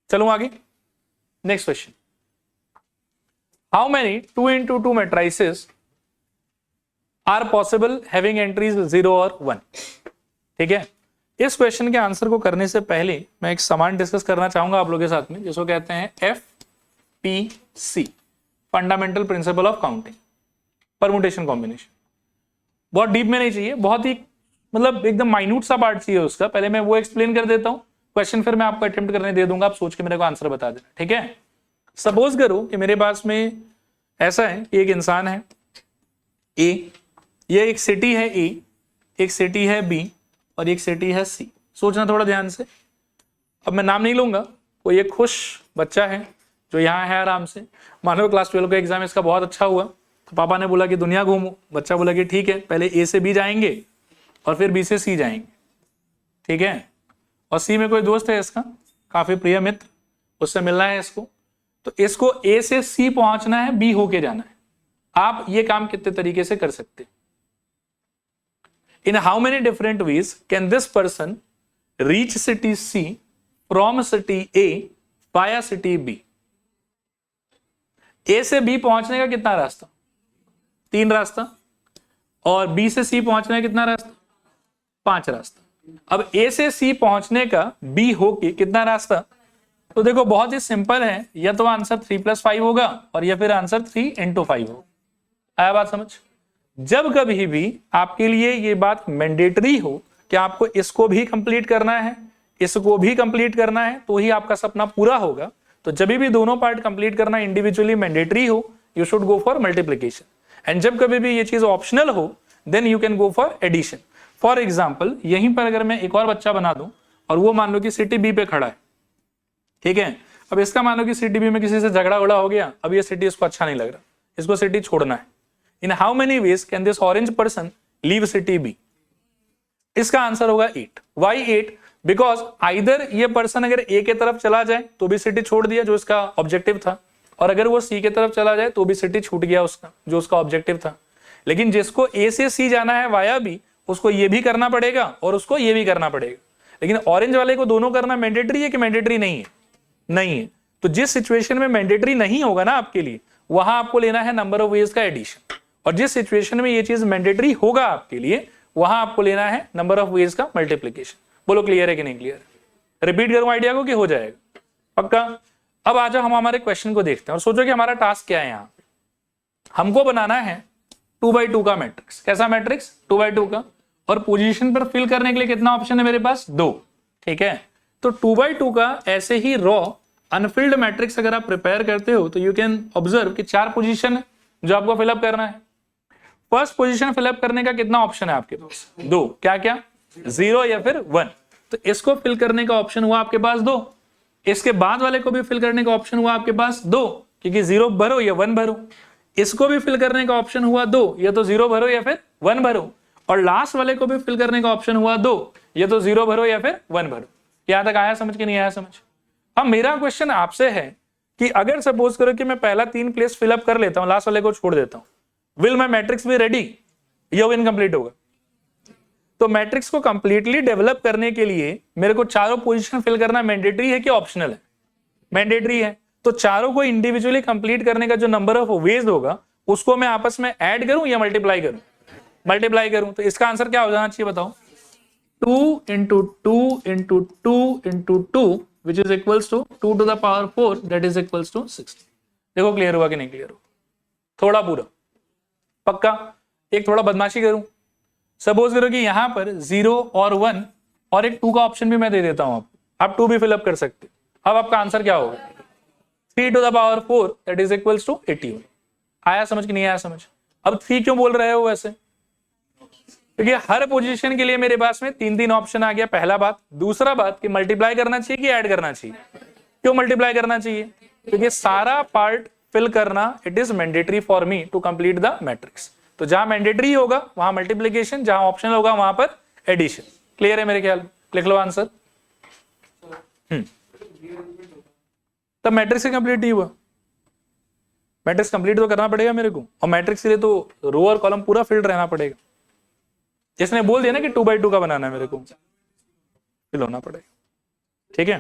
चलो आगे, next question. How many 2 into 2 matrices are possible having entries 0 और 1? ठीक है, इस question के answer को करने से पहले मैं एक समान डिस्कस करना चाहूंगा आप लोगों के साथ में, जिसको कहते हैं FPC, fundamental principle of counting, permutation combination. बहुत डीप में नहीं चाहिए, बहुत ही मतलब एकदम माइन्यूट सा पार्ट चाहिए उसका। पहले मैं वो एक्सप्लेन कर देता हूं, क्वेश्चन फिर मैं आपको अटेम्प्ट करने दे दूंगा, आप सोच के मेरे को आंसर बता देना। ठीक है, सपोज करो कि मेरे पास में ऐसा है कि एक इंसान है A, ये एक सिटी है A, एक सिटी है B और एक सिटी है C। सोचना थोड़ा ध्यान से। अब मैं नाम नहीं लूंगा, कोई एक खुश बच्चा है जो यहाँ है आराम से, मान लो क्लास 12 का एग्जाम इसका बहुत अच्छा हुआ, तो पापा ने बोला कि दुनिया घूमो। बच्चा बोला कि ठीक है, पहले A से B जाएंगे और फिर B से C जाएंगे। ठीक है, और C में कोई दोस्त है इसका, काफी प्रिय मित्र, उससे मिलना है इसको, तो इसको A से C पहुंचना है, B होके जाना है। आप ये काम कितने तरीके से कर सकते? In how many different ways can this person reach city C from city A via city B? A से B पहुंचने का कितना रास्ता? 3 रास्ता, और बी से सी पहुंचने का कितना रास्ता, 5 रास्ता। अब ए से सी पहुंचने का बी होके कितना रास्ता, तो देखो बहुत ही सिंपल है, या तो आंसर 3+5 होगा और या फिर आंसर 3×5 होगा। आया बात समझ? जब कभी भी आपके लिए ये बात मैंडेटरी हो कि आपको इसको भी कंप्लीट करना है, इसको भी कंप्लीट करना है, तो ही आपका सपना पूरा होगा। तो जब भी दोनों पार्ट कंप्लीट करना इंडिविजुअली मैंडेटरी हो, you should go for multiplication. And जब कभी भी ये चीज ऑप्शनल हो, then you can go for addition. For example, यहीं पर अगर मैं एक और बच्चा बना दूं और वो मान लो कि सिटी बी पे खड़ा है, ठीक है। अब इसका मान लो कि सिटी बी में किसी से झगड़ा उड़ा हो गया, अब ये सिटी इसको अच्छा नहीं लग रहा, इसको सिटी छोड़ना है। In how many ways can this orange person leave city be? इसका आंसर होगा 8। वाई 8? बिकॉज आइदर ये पर्सन अगर ए के तरफ चला जाए तो भी सिटी छोड़ दिया जो इसका ऑब्जेक्टिव था, और अगर वो सी के तरफ चला जाए तो भी सिटी छूट गया उसका जो उसका ऑब्जेक्टिव था। लेकिन जिसको ए से सी जाना है वाया बी, उसको ये भी करना पड़ेगा और उसको ये भी करना पड़ेगा। लेकिन ऑरेंज वाले को दोनों करना मैंडेटरी है कि मैंडेटरी नहीं है? नहीं है। तो जिस सिचुएशन में मैंडेटरी नहीं होगा ना आपके लिए, वहां आपको लेना है नंबर ऑफ वेज का एडिशन, और जिस सिचुएशन में ये चीज मैंडेटरी होगा आपके लिए, वहां आपको लेना है नंबर ऑफ वेज का मल्टीप्लीकेशन। बोलो क्लियर है कि नहीं क्लियर? रिपीट करूं आइडिया को कि हो जाएगा पक्का? अब आ जाओ हम हमारे क्वेश्चन को देखते हैं और सोचो कि हमारा टास्क क्या है। यहाँ हमको बनाना है 2x2 का मैट्रिक्स। कैसा मैट्रिक्स? 2x2 का। और पोजीशन पर फिल करने के लिए कितना ऑप्शन है मेरे पास? 2। ठीक है, तो 2x2 का ऐसे ही रॉ अनफिल्ड मैट्रिक्स अगर आप प्रिपेयर करते हो तो यू कैन ऑब्जर्व कि 4 पोजीशन है जो आपको फिलअप करना है। फर्स्ट पोजीशन फिलअप करने का कितना ऑप्शन है आपके पास? 2। क्या क्या? 0 या फिर 1। तो इसको फिल करने का ऑप्शन हुआ आपके पास 2। इसके बाद वाले को भी फिल करने का ऑप्शन हुआ आपके पास 2, क्योंकि 0 भरो या 1 भरो। इसको भी फिल करने का ऑप्शन हुआ 2, या तो 0 भरो या फिर 1 भरो। और लास्ट वाले को भी फिल करने का ऑप्शन हुआ 2, या तो 0 भरो या फिर 1 भरो। यहां तक आया समझ के नहीं आया समझ? अब मेरा क्वेश्चन आपसे है कि अगर सपोज करो कि मैं पहला 3 प्लेस फिलअप कर लेता हूं, लास्ट वाले को छोड़ देता हूं, will my matrix be ready या वो इनकम्प्लीट होगा? तो मैट्रिक्स को कंप्लीटली डेवलप करने के लिए मेरे को चारों पोजीशन फिल करना मैंडेटरी है कि ऑप्शनल है? मैंडेटरी है। तो चारों को इंडिविजुअली कंप्लीट करने का जो नंबर ऑफ वेज होगा उसको मैं आपस में ऐड करूं या मल्टीप्लाई करूं? मल्टीप्लाई करूं। तो इसका आंसर क्या हो जाना चाहिए बताओ? 2 into 2 into 2 into 2 which is equals to 2 to the power 4 that is equals to 60। देखो क्लियर हुआ कि नहीं क्लियर हुआ? थोड़ा पूरा पक्का? एक थोड़ा बदमाशी करूं, सपोज करो कि यहां पर 0 और 1 और एक 2 का ऑप्शन भी मैं दे देता हूं, आप 2 भी फिलअप कर सकते। अब आपका आंसर क्या होगा? 3 to the power 4 that is equals to 81। आया समझ कि नहीं आया समझ? अब 3 क्यों बोल रहे हो वैसे? क्योंकि हर पोजीशन के लिए मेरे पास में 3 ऑप्शन आ गया। पहला बात। दूसरा बात कि मल्टीप्लाई करना चाहिए कि ऐड करना चाहिए? क्यों मल्टीप्लाई करना चाहिए? क्योंकि सारा पार्ट फिल करना it is mandatory for me to complete the matrix. तो जहां मैंडेटरी होगा वहां मल्टीप्लीकेशन, जहां ऑप्शनल होगा वहां पर एडिशन। क्लियर है मेरे ख्याल? लिख लो आंसर। तब मैट्रिक्स कंप्लीट नहीं हुआ। मैट्रिक्स कंप्लीट तो करना पड़ेगा मेरे को, और मैट्रिक्स के लिए तो रो और कॉलम पूरा फिल्ड रहना पड़ेगा। जिसने बोल दिया ना कि 2x2 का बनाना है मेरे को, फिल होना पड़ेगा। ठीक है?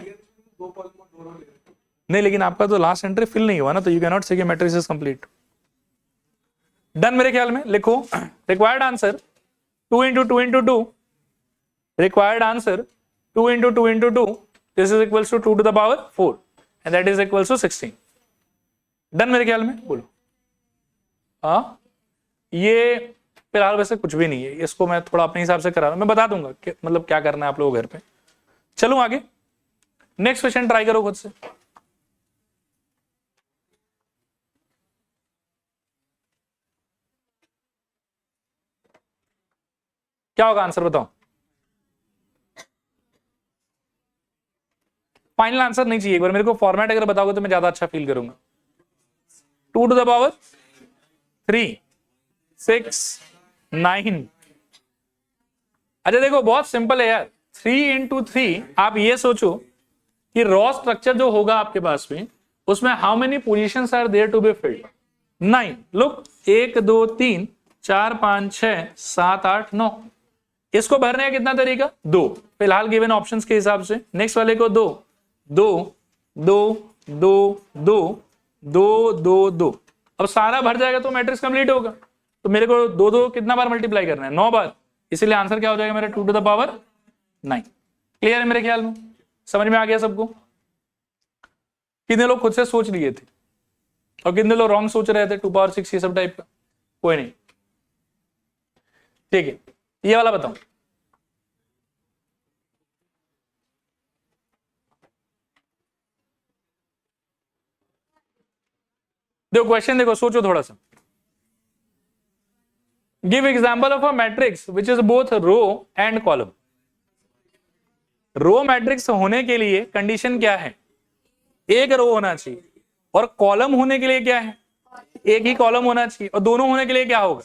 नहीं, लेकिन आपका तो लास्ट एंट्री फिल नहीं हुआ ना, तो यू कैन नॉट से कि मैट्रिक्स इज कंप्लीट। डन मेरे ख्याल में। लिखो required answer 2 into 2 into 2, required answer 2 into 2 into 2, this is equals to 2 to the power 4 and that is equals to 16। Done मेरे ख्याल में। बोलो हाँ। ये फिलहाल वैसे कुछ भी नहीं है, इसको मैं थोड़ा अपने हिसाब से करा रहा हूं, मैं बता दूंगा कि मतलब क्या करना है आप लोगों घर पे। चलो आगे नेक्स्ट क्वेश्चन ट्राई करो खुद से। क्या होगा आंसर बताओ? फाइनल आंसर नहीं चाहिए, एक बार मेरे को फॉर्मेट अगर बताओगे तो मैं ज्यादा अच्छा फील करूंगा। 2 to the power 3 6 9। अच्छा देखो बहुत सिंपल है यार। 3 into 3 आप ये सोचो कि रॉ स्ट्रक्चर जो होगा आपके पास में उसमें how many positions are there to be filled? 9। Look 1 2 3 4 5 6 7 8 9। इसको भरने का कितना तरीका? 2 फिलहाल गिवन ऑप्शंस के हिसाब से। नेक्स्ट वाले को 2 2 2 2 2 2 2 2। अब सारा भर जाएगा तो मैट्रिक्स कंप्लीट होगा। तो मेरे को दो दो कितना बार मल्टीप्लाई करना है, 9 बार, इसलिए आंसर क्या हो जाएगा मेरा 2 टू द पावर 9। क्लियर है मेरे ख्याल में, समझ में आ गया सबको? कितने लोग खुद से सोच लिए थे और कितने लोग रॉन्ग सोच रहे थे, 2 पावर 6 ये सब टाइप का? कोई नहीं, ठीक है। ये वाला बताओ, देखो क्वेश्चन देखो, सोचो थोड़ा सा। Give example of a matrix which is both row and column. Row matrix होने के लिए कंडीशन क्या है? एक रो होना चाहिए, और कॉलम होने के लिए क्या है? एक ही कॉलम होना चाहिए। और दोनों होने के लिए क्या होगा?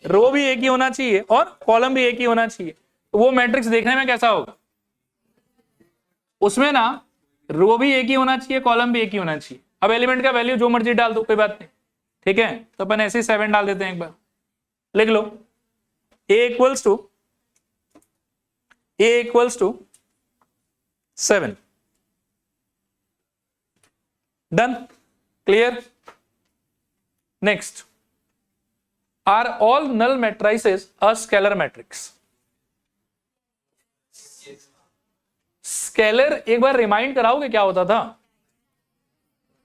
रो भी एक ही होना चाहिए और कॉलम भी एक ही होना चाहिए। तो वो मैट्रिक्स देखने में कैसा होगा? उसमें ना रो भी एक ही होना चाहिए, कॉलम भी एक ही होना चाहिए। अब एलिमेंट का वैल्यू जो मर्जी डाल दो, कोई बात नहीं, ठीक है। तो अपन ऐसे 7 डाल देते हैं, एक बार लिख लो, a equals to 7। Done, clear. Next, are all null matrices a scalar matrix? Scalar एक बार रिमाइंड कराओगे क्या होता था?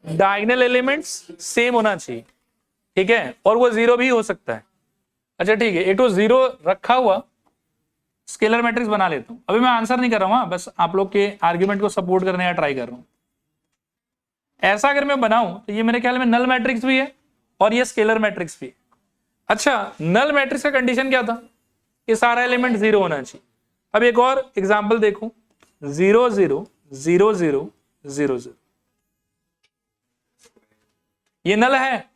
डायगोनल एलिमेंट्स सेम होना चाहिए, ठीक है, और वो 0 भी हो सकता है। अच्छा ठीक है, ए टू 0 रखा हुआ स्केलर मैट्रिक्स बना लेता हूं। अभी मैं आंसर नहीं कर रहा हूं, बस आप लोग के आर्ग्यूमेंट को सपोर्ट करने का ट्राई कर रहा हूं। ऐसा अगर मैं बनाऊं तो ये मेरे ख्याल में नल मैट्रिक्स भी है और ये स्केलर मैट्रिक्स भी है। अच्छा, नल मैट्रिक्स का कंडीशन क्या था? कि सारा एलिमेंट 0 होना चाहिए। अब एक और एग्जांपल देखो, 0 0 0 0 0 0, ये नल है,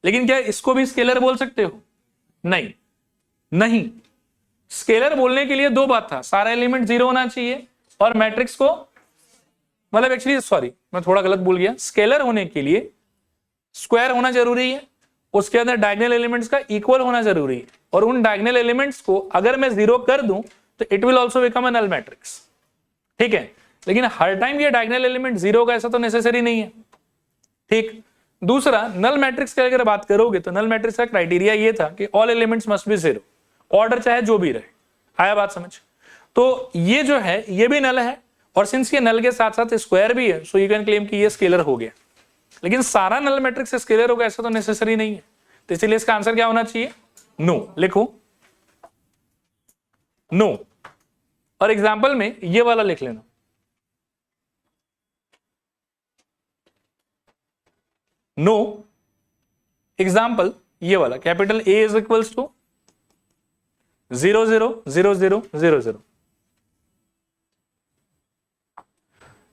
लेकिन क्या इसको भी स्केलर बोल सकते हो? नहीं, नहीं। स्केलर बोलने के लिए दो बात था, सारा एलिमेंट 0 होना चाहिए और मैट्रिक्स को, मतलब एक्चुअली सॉरी मैं थोड़ा गलत बोल गया, स्केलर होने के लिए स्क्वायर होना जरूरी है, उसके अंदर डायगोनल एलिमेंट्स का इक्वल होना जरूरी है, और उन डायगोनल एलिमेंट्स को अगर मैं 0 कर दूं तो it will also become a null matrix, ठीक है। लेकिन हर टाइम ये डायगोनल एलिमेंट 0 का ऐसा तो नेसेसरी नहीं है, ठीक। दूसरा, नल मैट्रिक्स की अगर बात करोगे तो नल मैट्रिक्स का क्राइटेरिया ये था कि all elements must B 0, order चाहे जो भी रहे। आया बात समझ? तो ये जो है ये भी नल है, और सिंस ये नल के साथ साथ स्क्वायर भी है, सो यू कैन क्लेम कि ये स्केलर हो गया। लेकिन सारा नल मैट्रिक्स स्केलर होगा ऐसा तो नेसेसरी नहीं है, तो इसीलिए इसका आंसर क्या होना चाहिए? नो। लिखो नो। और एग्जांपल में ये वाला लिख लेना, नो एग्जाम्पल ये वाला, capital A is equals to 0 0 0 0 0 0।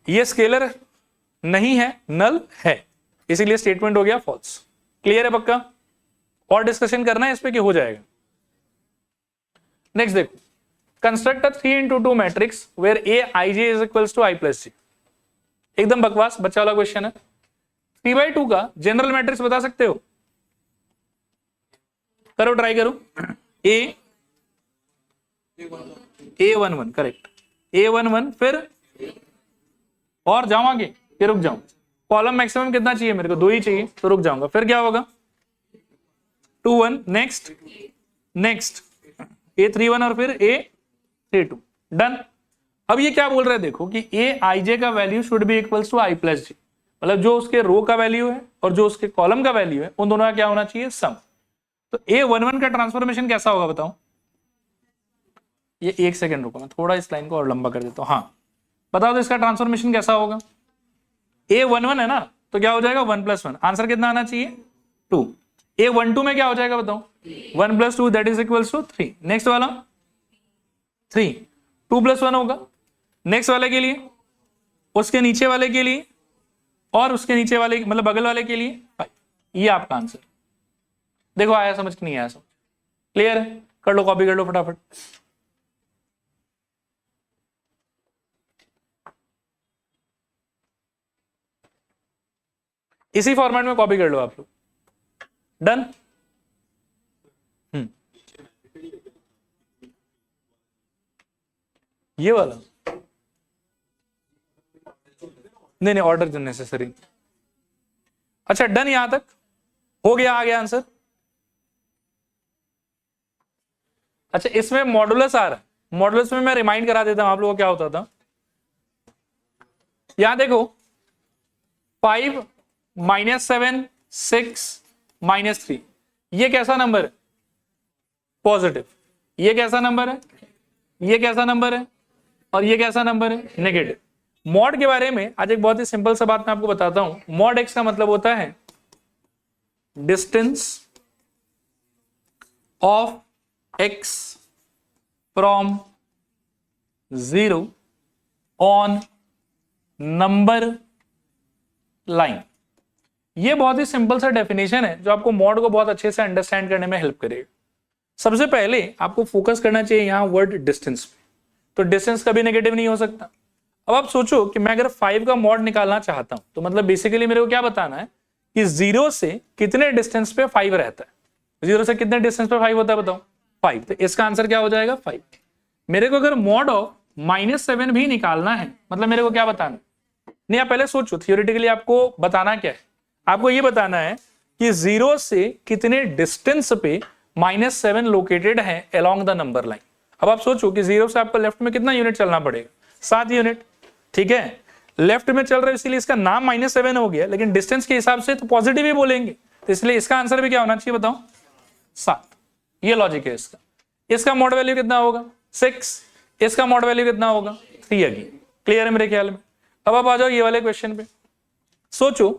ये स्केलर नहीं है, नल है, इसीलिए स्टेटमेंट हो गया फॉल्स। क्लियर है पक्का? और डिस्कशन करना है इस पे कि हो जाएगा? नेक्स्ट देखो, construct a 3x2 matrix where Aij is equals to I plus J। एकदम बकवास बच्चा वाला क्वेश्चन है। 3/2 का जनरल मैट्रिक्स बता सकते हो? करो, ट्राई करो। A11 करेक्ट, A11 फिर और जाऊं आगे, फिर रुक जाऊं। कॉलम मैक्सिमम कितना चाहिए मेरे को? 2 ही चाहिए, तो रुक जाऊंगा। फिर क्या होगा? 2 1, नेक्स्ट नेक्स्ट A31 और फिर A32। डन। अब ये क्या बोल रहे हैं देखो कि Aij का value should be equals to I plus J, मतलब जो उसके रो का वैल्यू है और जो उसके कॉलम का वैल्यू है उन दोनों का क्या होना चाहिए? सम। तो A11 का ट्रांसफॉर्मेशन कैसा होगा बताओ? ये एक सेकंड रुको, मैं थोड़ा इस लाइन को और लंबा कर देता हूं। हाँ बताओ तो इसका ट्रांसफॉर्मेशन कैसा होगा? A11 है ना, तो क्या हो जाएगा? 1 + 1। आंसर कितना आना चाहिए? 2। A12 में क्या हो जाएगा बताओ? 1 + 2 that is equals to 3। Next वाला 3, 2 + 1 होगा। नेक्स्ट वाले के लिए, उसके नीचे वाले के लिए, और उसके नीचे वाले मतलब बगल वाले के लिए 5। ये आपका आंसर। देखो आया समझ कि नहीं आया समझ? क्लियर है? कर लो, कॉपी कर लो फटाफट। इसी फॉर्मेट में कॉपी कर लो आप लोग। डन। ये वाला नहीं, ऑर्डर जो नेसेसरी। अच्छा डन, यहां तक हो गया, आ गया आंसर। अच्छा, इसमें मॉडुलस आ रहा है, मॉडुलस में मैं रिमाइंड करा देता हूं आप लोगों को क्या होता था। यहां देखो 5 -7 6 -3, ये कैसा नंबर है? पॉजिटिव। ये कैसा नंबर है? ये कैसा नंबर है? और ये कैसा नंबर है? नेगेटिव। मॉड के बारे में आज एक बहुत ही सिंपल सा बात मैं आपको बताता हूं। मॉड एक्स का मतलब होता है distance of x from 0 on number line. ये बहुत ही सिंपल सा डेफिनेशन है जो आपको मॉड को बहुत अच्छे से अंडरस्टैंड करने में हेल्प करेगा। सबसे पहले आपको फोकस करना चाहिए यहां वर्ड डिस्टेंस पे, तो डिस्टेंस कभी नेगेटिव नहीं हो सकता। अब आप सोचो कि मैं अगर 5 का मॉड निकालना चाहता हूं तो मतलब बेसिकली मेरे को क्या बताना है कि 0 से कितने डिस्टेंस पे 5 रहता है। 0 से कितने डिस्टेंस पे 5 होता है बताओ? 5। तो इसका आंसर क्या हो जाएगा? 5। मेरे को अगर मॉड ऑफ -7 भी निकालना है, मतलब मेरे को क्या बताना है? नहीं, आप पहले सोचो थियोरेटिकली आपको बताना क्या है। आपको ये बताना है कि 0 से कितने डिस्टेंस पे -7 लोकेटेड है अलोंग द नंबर लाइन। अब आप सोचो कि 0 से आपको लेफ्ट में कितना यूनिट चलना पड़ेगा? 7 यूनिट। ठीक है, लेफ्ट में चल रहे हो इसलिए इसका नाम -7 हो गया, लेकिन डिस्टेंस के हिसाब से तो पॉजिटिव ही बोलेंगे, तो इसलिए इसका आंसर भी क्या होना चाहिए बताओ? 7। ये लॉजिक है इसका। इसका मॉड वैल्यू कितना होगा? 6। इसका मॉड वैल्यू कितना होगा? 3 अगेन। क्लियर है मेरे ख्याल में? अब आप आ जाओ ये वाले क्वेश्चन पे। सोचो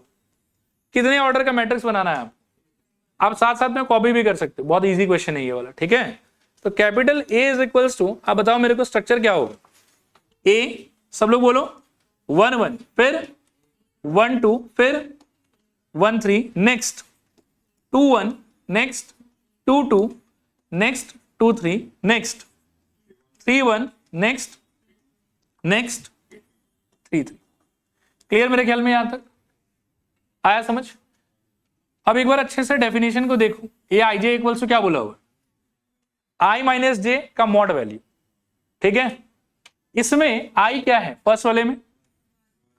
कितने ऑर्डर का मैट्रिक्स बनाना है आप साथ साथ में कॉपी भी कर सकते हो, बहुत इजी क्वेश्चन है ये वाला। ठीक है, तो capital A is equals to, आप बताओ मेरे को स्ट्रक्चर क्या होगा? ए, सब लोग बोलो 1 1, फिर 1 2, फिर 1 3, next 2 1, next 2 2, next 2 3, next 3 1, next 3 3। Clear मेरे ख्याल में? यहां तक आया समझ? अब एक बार अच्छे से डेफिनेशन को देखो। ए आई जे इक्वल्स टू क्या बोला हुआ? आई माइनस जे का मॉड वैल्यू। ठीक है, इसमें आई क्या है? फर्स्ट वाले में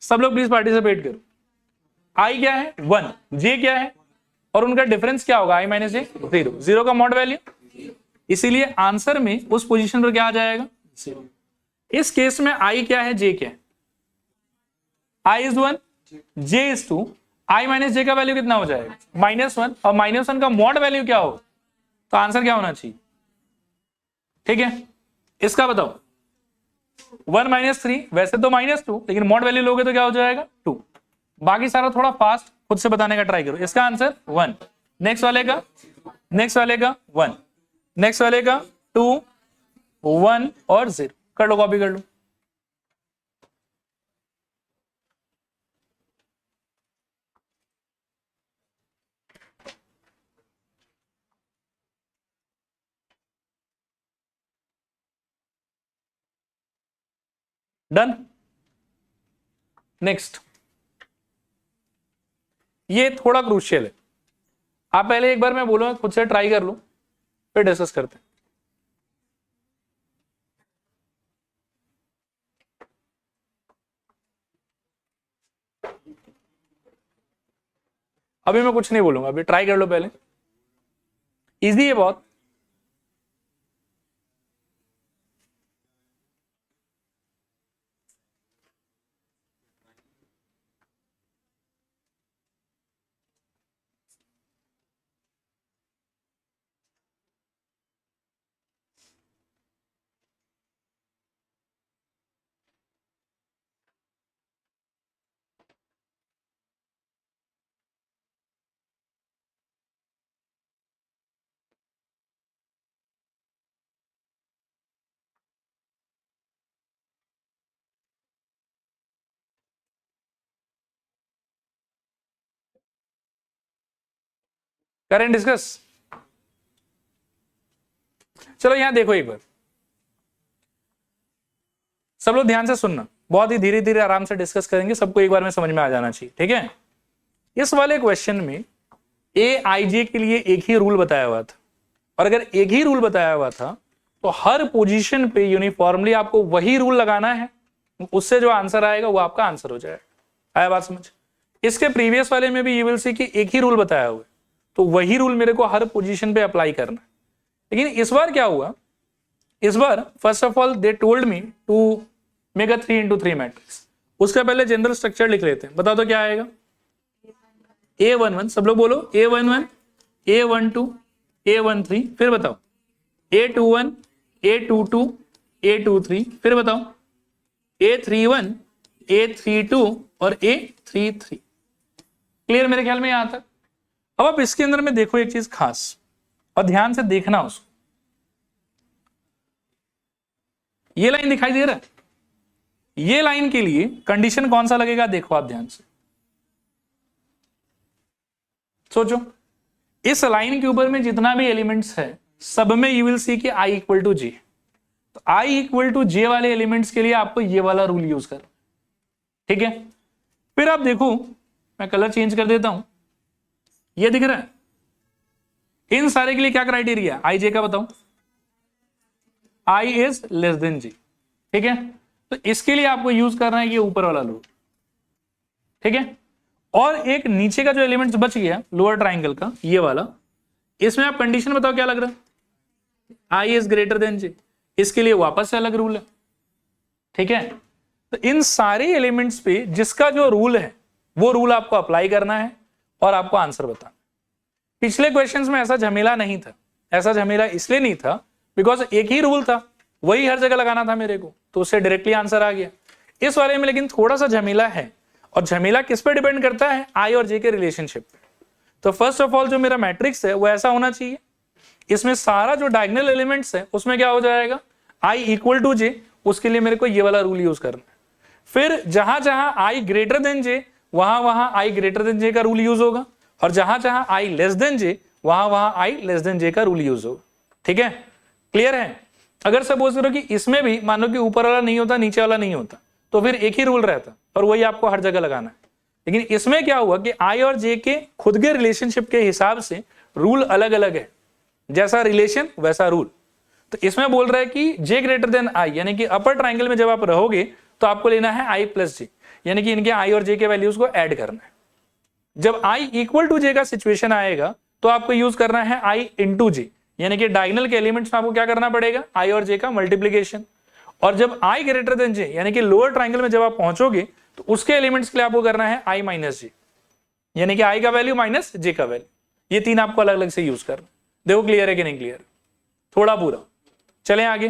सब लोग प्लीज पार्टिसिपेट करो। आई क्या है? 1। जे क्या है? और उनका डिफरेंस क्या होगा? आई माइनस जे 0। 0 का मॉड वैल्यू, इसीलिए आंसर में उस पोजीशन पर क्या आ जाएगा? 0। इस केस में आई क्या है? जे क्या है? I is 1, j is 2। I minus j का वैल्यू कितना हो जाएगा? -1। और -1 का मॉड वैल्यू क्या हो? तो आंसर क्या होना चाहिए? ठीक है, इसका बताओ। 1 -3, वैसे तो -2, लेकिन मॉड वैल्यू लोगे तो क्या हो जाएगा? 2। बाकी सारा थोड़ा फास्ट खुद से बताने का ट्राई करो। इसका आंसर 1। नेक्स्ट वाले का 1, नेक्स्ट वाले का 2 1 और 0। कर लो, कॉपी कर लो। डन। नेक्स्ट, ये थोड़ा क्रूशियल है। आप पहले एक बार मैं बोलूंगा खुद से ट्राई कर लो, फिर डिस्कस करते हैं। अभी मैं कुछ नहीं बोलूंगा, अभी ट्राई कर लो पहले। इजी है बहुत। करें डिस्कस? चलो यहां देखो एक बार, सब लोग ध्यान से सुनना। बहुत ही धीरे धीरे आराम से डिस्कस करेंगे, सबको एक बार में समझ में आ जाना चाहिए। ठीक है, इस वाले क्वेश्चन में ए आई जे के लिए एक ही रूल बताया हुआ था, और अगर एक ही रूल बताया हुआ था तो हर पोजीशन पे यूनिफॉर्मली आपको वही रूल लगाना है, उससे जो आंसर आएगा वो आपका आंसर हो जाएगा। आया बात समझ? इसके प्रीवियस वाले में भी यू विल सी कि एक ही रूल बताया हुआ है, तो वही रूल मेरे को हर पोजीशन पे अप्लाई करना है। लेकिन इस बार क्या हुआ इस बार first of all they told me to make a 3x3 matrix. उसका पहले जनरल स्ट्रक्चर लिख लेते हैं, बताओ तो क्या आएगा। A11, सब लोग बोलो A11, A12, A13, फिर बताओ A21, A22, A23, फिर बताओ A31, A32 और A33। क्लियर मेरे ख्याल में यहां तक। अब आप इसके अंदर में देखो एक चीज खास, और ध्यान से देखना उसको। ये लाइन दिखाई दे रहा है, ये लाइन के लिए कंडीशन कौन सा लगेगा, देखो आप ध्यान से सोचो। इस लाइन के ऊपर में जितना भी एलिमेंट्स है सब में यू विल सी कि i इक्वल टू जे। तो i इक्वल टू जे वाले एलिमेंट्स के लिए आपको ये वाला रूल यूज कर, ठीक है। फिर आप देखो, मैं कलर चेंज कर देता हूं, ये दिख रहा है। इन सारे के लिए क्या क्राइटेरिया, आई जे का बताओ, i इज लेस देन जे, ठीक है। तो इसके लिए आपको यूज करना है ये ऊपर वाला रूल, ठीक है। और एक नीचे का जो एलिमेंट्स बच गया लोअर ट्राइंगल का, ये वाला, इसमें आप कंडीशन बताओ क्या लग रहा है, i इज ग्रेटर देन जे। इसके लिए वापस से अलग रूल है, ठीक है। तो इन सारे एलिमेंट्स पे जिसका जो रूल है वो रूल आपको अप्लाई करना है और आपको आंसर बताना। पिछले क्वेश्चंस में ऐसा झमेला नहीं था, ऐसा झमेला इसलिए नहीं था बिकॉज एक ही रूल था, वही हर जगह लगाना था मेरे को, तो उससे डायरेक्टली आंसर आ गया। इस वाले में लेकिन थोड़ा सा झमेला है, और झमेला किस पे डिपेंड करता है, आई और जे के रिलेशनशिप पे। तो फर्स्ट ऑफ ऑल जो मेरा मैट्रिक्स है वो ऐसा होना चाहिए, इसमें सारा जो डायगोनल एलिमेंट्स है उसमें क्या हो जाएगा, आई इक्वल टू जे। उसके लिए मेरे को ये वाला रूल यूज करना है। फिर जहां जहां आई ग्रेटर देन जे वहां वहां आई ग्रेटर देन जे का रूल यूज होगा, और जहां जहां आई लेस देन जे वहां वहां आई लेस देन जे का रूल यूज होगा, ठीक है। क्लियर है। अगर सपोज करो कि इसमें भी मान लो कि ऊपर वाला नहीं होता नीचे वाला नहीं होता, तो फिर एक ही रूल रहता और वही आपको हर जगह लगाना है। लेकिन इसमें क्या हुआ कि आई और जे के खुद के रिलेशनशिप के हिसाब से रूल अलग अलग है, जैसा रिलेशन वैसा रूल। तो इसमें बोल रहा है कि जे ग्रेटर देन आई, यानी कि अपर ट्राइंगल में जब आप रहोगे तो आपको लेना है आई प्लस जे, यानी कि इनके आई और जे के वैल्यूज को ऐड करना है। जब आई इक्वल टू जे का सिचुएशन आएगा तो आपको यूज करना है आई इंटू जे, यानी कि डायगोनल के एलिमेंट्स में आपको क्या करना पड़ेगा, आई और जे का मल्टीप्लीकेशन। और जब आई ग्रेटर देन जे, यानी कि लोअर ट्राइंगल में जब आप पहुंचोगे तो उसके एलिमेंट्स के लिए आपको करना है आई माइनस जे, यानी कि आई का वैल्यू माइनस जे का वैल्यू। ये तीन आपको अलग अलग से यूज करना। देखो क्लियर है कि नहीं क्लियर, थोड़ा पूरा। चले आगे,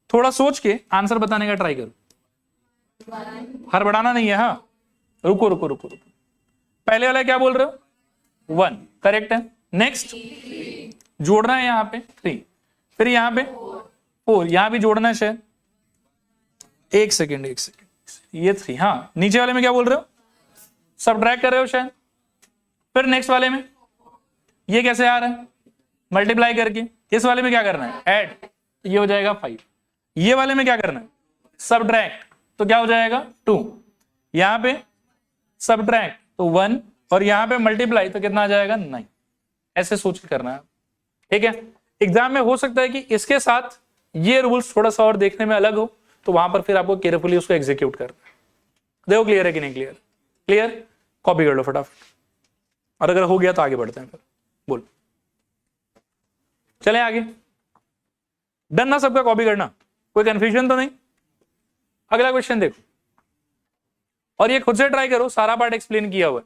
थोड़ा सोच के आंसर बताने का ट्राई करो, हड़बड़ाना नहीं है। हाँ रुको रुको रुको रुको, पहले वाला क्या बोल रहे हो, 1 करेक्ट है। नेक्स्ट जोड़ना है यहाँ पे 3, फिर यहाँ पे 4, यहाँ भी जोड़ना है शायद, एक सेकेंड ये 3, हाँ नीचे वाले में क्या बोल रहे हो, सबट्रैक्ट कर रहे हो शायद। फिर नेक्स्ट वाले में ये कैसे आ रहा है, मल्टीप्लाई करके। इस वाले में क्या करना है, ऐड, ये हो जाएगा 5। ये वाले में क्या करना है, सबट्रैक्ट, तो क्या हो जाएगा 2। यहाँ पे सबट्रैक्ट तो 1, और यहाँ पे मल्टीप्लाई तो कितना आ जाएगा 9। ऐसे सोच के करना है, ठीक है। एग्जाम में हो सकता है कि इसके साथ ये रूल्स थोड़ा सा और देखने में अलग हो, तो वहां पर फिर आपको केयरफुली उसको एग्जीक्यूट करना है। देखो क्लियर है कि नहीं क्लियर, क्लियर, कॉपी कर लो फटाफट, और अगर हो गया तो आगे बढ़ते हैं। फिर बोल, चलें आगे। डन ना सबका कॉपी करना, कोई कंफ्यूजन तो नहीं। अगला क्वेश्चन देखो, और ये खुद से ट्राई करो, सारा पार्ट एक्सप्लेन किया हुआ है।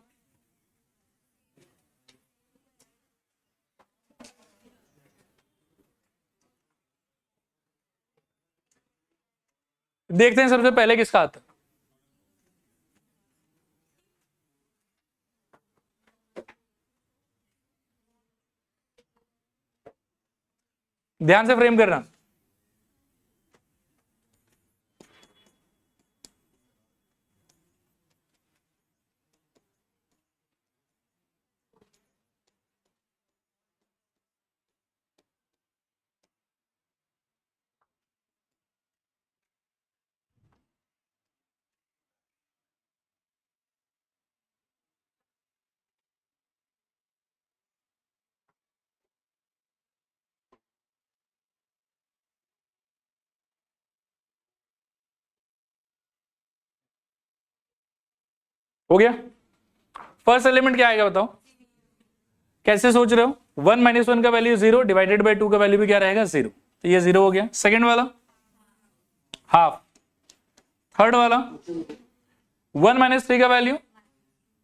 देखते हैं सबसे पहले किसका आता है। ध्यान से फ्रेम करना। हो गया, फर्स्ट एलिमेंट क्या आएगा बताओ, कैसे सोच रहे हो। 1 - 1 का वैल्यू 0 डिवाइडेड बाय 2 का वैल्यू भी क्या रहेगा 0। तो ये 0 हो गया। सेकंड वाला हाफ, थर्ड वाला 1 माइनस 3 का वैल्यू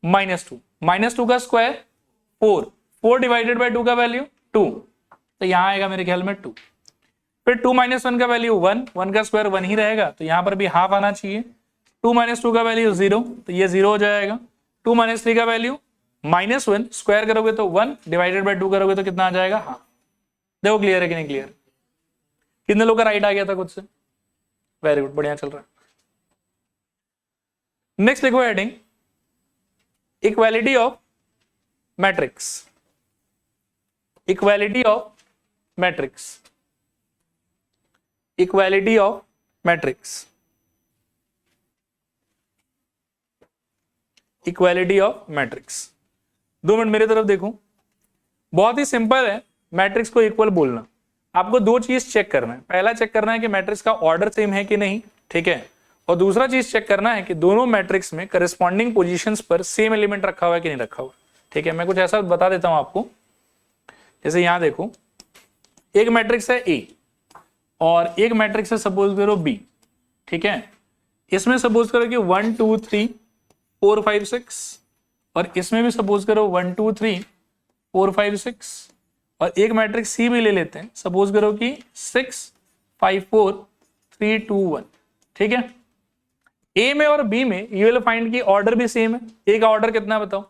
-2, -2 का स्क्वायर 4, 4 डिवाइडेड बाय 2 का वैल्यू 2, तो यहां आएगा मेरे ख्याल में 2। फिर 2 माइनस 1 का वैल्यू 1, 1 का स्क्वायर 1 ही रहेगा, तो यहां पर भी हाफ आना चाहिए। 2 माइनस 2 का वैल्यू 0, तो ये 0 हो जाएगा। 2 माइनस 3 का वैल्यू -1, स्क्वायर करोगे तो 1, डिवाइडेड बाय 2 करोगे तो कितना आ जाएगा, हाफ। देखो क्लियर है कि नहीं क्लियर? कितने लोग का राइट आ गया था खुद से? वेरी गुड, बढ़िया चल रहा है। नेक्स्ट देखो heading, equality of matrix. Equality of matrix, equality of matrix, equality of matrix. 2 minute मेरी तरफ देखो। बहुत ही सिंपल है मैट्रिक्स को इक्वल बोलना। आपको 2 चीज चेक करना है। पहला चेक करना है कि मैट्रिक्स का ऑर्डर सेम है कि नहीं, ठीक है। और दूसरा चीज चेक करना है कि दोनों मैट्रिक्स में करस्पॉन्डिंग पोजीशंस पर सेम एलिमेंट रखा हुआ है कि नहीं रखा हुआ, ठीक है। मैं कुछ ऐसा बता देता हूं आपको, जैसे यहां देखो, एक मैट्रिक्स है ए और एक मैट्रिक्स है सपोज करो बी, ठीक है। इसमें सपोज करो कि 1 2 3 4 5 6, और इसमें भी सपोज करो 1 2 3 4 5 6, और एक मैट्रिक्स सी भी ले लेते हैं, सपोज करो कि 6 5 4 3 2 1, ठीक है। ए में और बी में यू विल फाइंड की ऑर्डर भी सेम है। ए का ऑर्डर कितना बताओ?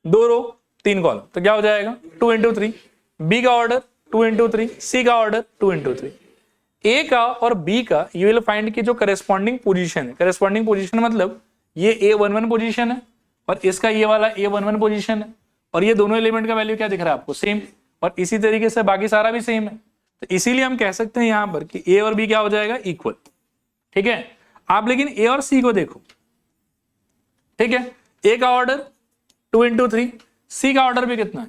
2 रो 3 कॉलम, तो क्या हो जाएगा 2 into 3। बी का ऑर्डर 2 into 3, सी का ऑर्डर 2 into 3। ए का और बी का यू विल फाइंड की जो करस्पॉन्डिंग पोजीशन है, करस्पॉन्डिंग पोजीशन मतलब ये A11 पोजीशन है और इसका ये वाला A11 पोजीशन है, और ये दोनों एलिमेंट का वैल्यू क्या दिख रहा है आपको? सेम। और इसी तरीके से बाकी सारा भी सेम है, तो इसीलिए हम कह सकते हैं यहां पर कि ए और बी क्या हो जाएगा? इक्वल, ठीक है। आप लेकिन ए और सी को देखो, ठीक है। ए का ऑर्डर 2 into 3, सी का ऑर्डर भी कितना है?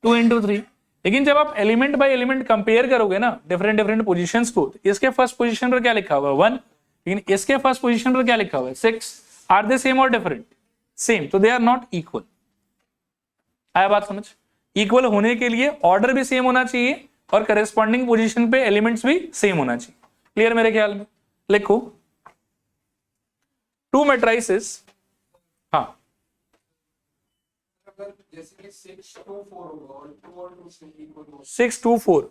2 into 3। लेकिन जब आप एलिमेंट बाय एलिमेंट कंपेयर करोगे ना डिफरेंट डिफरेंट पोजीशंस को, तो इसके फर्स्ट पोजीशन पर क्या लिखा हुआ है? 1, लेकिन इसके फर्स्ट पोजीशन पर क्या लिखा हुआ है? 6। आर दे सेम और डिफरेंट? सेम, तो दे आर नॉट इक्वल। आया बात समझ? इक्वल होने के लिए ऑर्डर भी सेम होना चाहिए और करस्पॉन्डिंग पोजीशन पे एलिमेंट्स भी सेम होना चाहिए। क्लियर मेरे ख्याल में? लिखो 2 मैट्रिसेस, हाँ जैसे कि 6 2 4 होगा और 2 और 2 से इक्वल होगा। 6 2 4,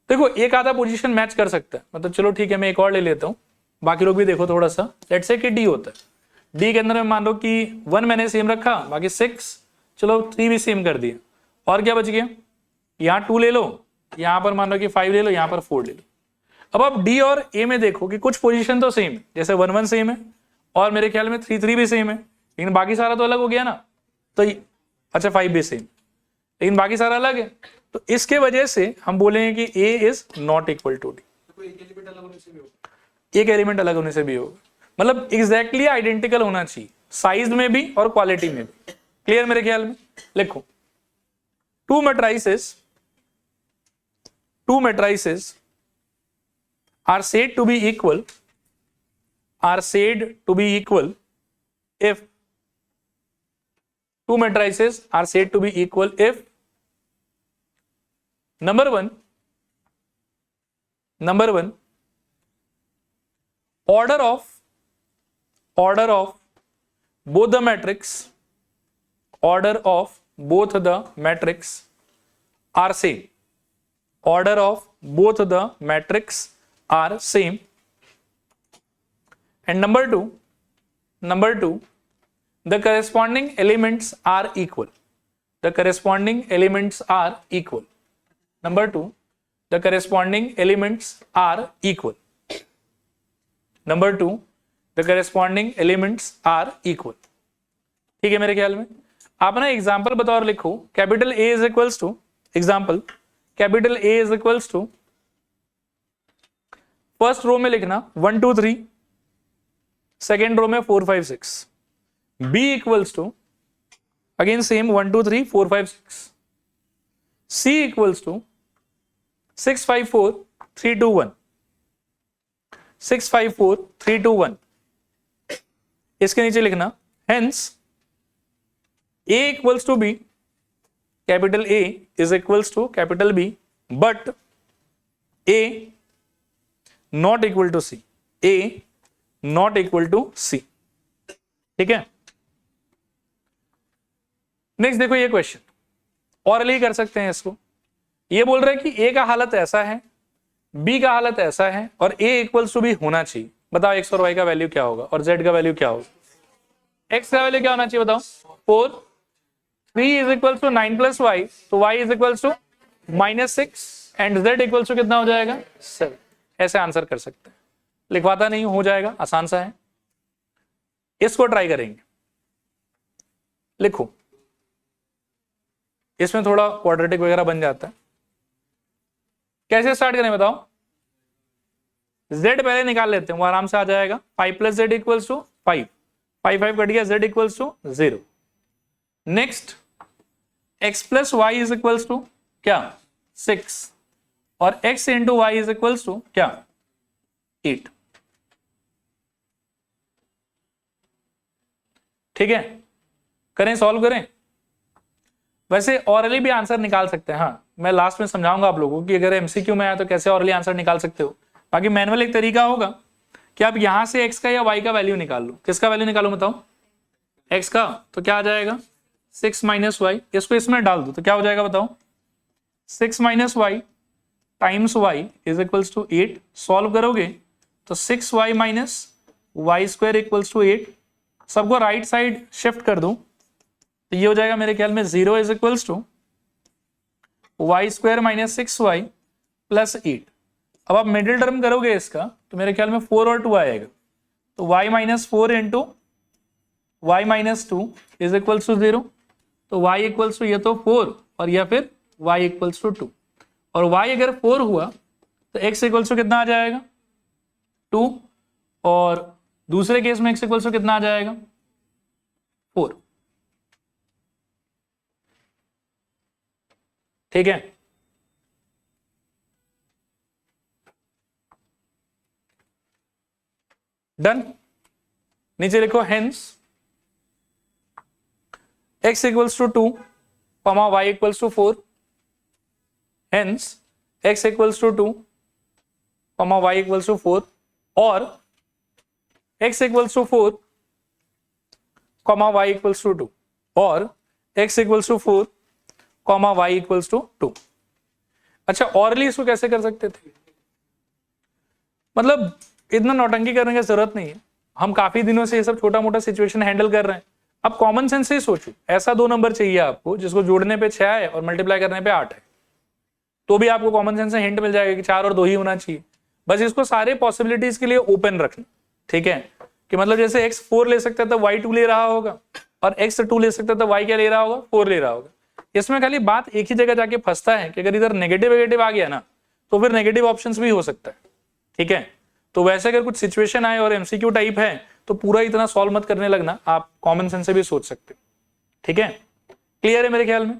देखो एक आधा पोजीशन मैच कर सकता है, मतलब चलो ठीक है मैं एक और ले लेता हूं, बाकी लोग भी देखो थोड़ा सा। लेट्स से कि डी होता है, डी के अंदर में मान लो कि 1 मैंने सेम रखा, बाकी 6, चलो 3 भी सेम कर दिया, और क्या बच गया? यहाँ 2 ले लो, यहाँ पर मान लो कि 5 ले लो, यहाँ पर 4 ले लो। अब आप डी और ए में देखो कि कुछ पोजीशन तो सेम है, जैसे 1 1 सेम है और मेरे ख्याल में 3 3 भी सेम है, लेकिन बाकी सारा तो अलग हो गया ना। तो अच्छा 5 भी सेम, लेकिन बाकी सारा अलग है, तो इसके वजह से हम बोलेंगे कि a is not equal to d. एक एलिमेंट अलग होने से भी होगा, एक एलिमेंट अलग होने से भी होगा, मतलब एग्जैक्टली आइडेंटिकल होना चाहिए, साइज में भी और क्वालिटी में भी। क्लियर मेरे ख्याल में? लिखो 2 matrices are said to be equal if 2 matrices are said to be equal if number one order of both the matrix are same. Order of both the matrix are same. And number two, the corresponding elements are equal. The corresponding elements are equal. Number 2, the corresponding elements are equal. Number 2, the corresponding elements are equal. ठीक है मेरे ख्याल में? आप ना example बतौर लिखो, capital A is equals to, example capital A is equals to, first row में लिखना 1 2 3, सेकेंड रो में 4 5 6, B equals to again same 1 2 3 4 5 6, C equals to 6 5 4 3 2 1, 6 5 4 3 2 1। इसके नीचे लिखना hence A equals to b, capital A is equals to capital b but a not equal to c, a not equal to c. ठीक है, next देखो ये question hourly कर सकते हैं इसको। ये बोल रहे हैं कि ए का हालत ऐसा है, बी का हालत ऐसा है और ए इक्वल्स टू बी होना चाहिए। बताओ एक्स और वाई का वैल्यू क्या होगा और जेड का वैल्यू क्या होगा। एक्स का वैल्यू क्या होना चाहिए बताओ, 4, 3 is equal to 9 plus y, तो y is equal to -6 and z equal to कितना हो जाएगा 7। ऐसे आंसर कर सकते हैं, लिखवाता नहीं हो जाएगा, आसान सा है। इसको ट्राई करेंगे, लिखो, इसमें थोड़ा क्वाड्रेटिक वगैरह बन जाता है। कैसे स्टार्ट करें बताओ, z पहले निकाल लेते हैं, वो आराम से आ जाएगा। 5 plus Z equals to 5, 5 cut गया, z equals to 0। Next x plus Y is equals to क्या 6 और x into Y is equals to क्या 8। ठीक है, करें, सॉल्व करें। वैसे ऑरली भी आंसर निकाल सकते हैं, हाँ मैं लास्ट में समझाऊंगा आप लोगों को कि अगर एमसीक्यू में आया तो कैसे ऑरली आंसर निकाल सकते हो। बाकी मैनुअल एक तरीका होगा कि आप यहां से x का या y का वैल्यू निकाल लो। किसका वैल्यू निकालो बताओ, x का, तो क्या आ जाएगा 6 माइनस वाई। इसको इसमें डाल दो तो क्या हो जाएगा बताओ, 6 minus Y times Y is equals to 8। Solve करोगे तो 6y minus Y square equals to 8। सबको राइट साइड शिफ्ट कर दूं तो ये हो जाएगा मेरे ख्याल में 0 is equals to Y square minus 6y plus 8। अब आप मिडिल टर्म करोगे इसका तो मेरे ख्याल में 4 और 2 आएगा, तो y minus 4 into Y minus 2 is equals to 0। तो y इक्वल्स टू ये तो 4 और या फिर y इक्वल्स टू 2, और y अगर 4 हुआ तो x इक्वल्स टू कितना आ जाएगा 2, और दूसरे केस में x इक्वल्स टू कितना आ जाएगा 4। ठीक है, डन। नीचे लिखो hence x equals to 2 comma y equals to 4। Hence x equals to 2 comma y equals to 4 और x equals to 4 comma y equals to 2 और x equals to 4 comma y equals to 2। अच्छा, ऑरली इसको कैसे कर सकते थे, मतलब इतना नौटंकी करने की जरूरत नहीं है, हम काफी दिनों से ये सब छोटा मोटा सिचुएशन हैंडल कर रहे हैं। अब कॉमन सेंस से सोचो, ऐसा 2 नंबर चाहिए आपको जिसको जोड़ने पे 6 है और मल्टीप्लाई करने पे 8 है, तो भी आपको कॉमन सेंस से हिंट मिल जाएगा कि 4 और 2 ही होना चाहिए। बस इसको सारे पॉसिबिलिटीज के लिए ओपन रखना। ठीक है, कि मतलब जैसे x 4 ले सकता था y 2 ले रहा होगा और x 2 ले सकता था y क्या ले रहा होगा 4 ले रहा होगा। इसमें खाली बात एक ही जगह जाके फंसता है कि अगर इधर नेगेटिव आ गया ना तो फिर नेगेटिव ऑप्शंस भी हो सकता है। ठीक है, तो वैसे अगर कुछ सिचुएशन आए और एमसीक्यू टाइप है तो पूरा इतना सॉल्व मत करने लगना, आप कॉमन सेंस से भी सोच सकते हो। ठीक है, क्लियर है मेरे ख्याल में।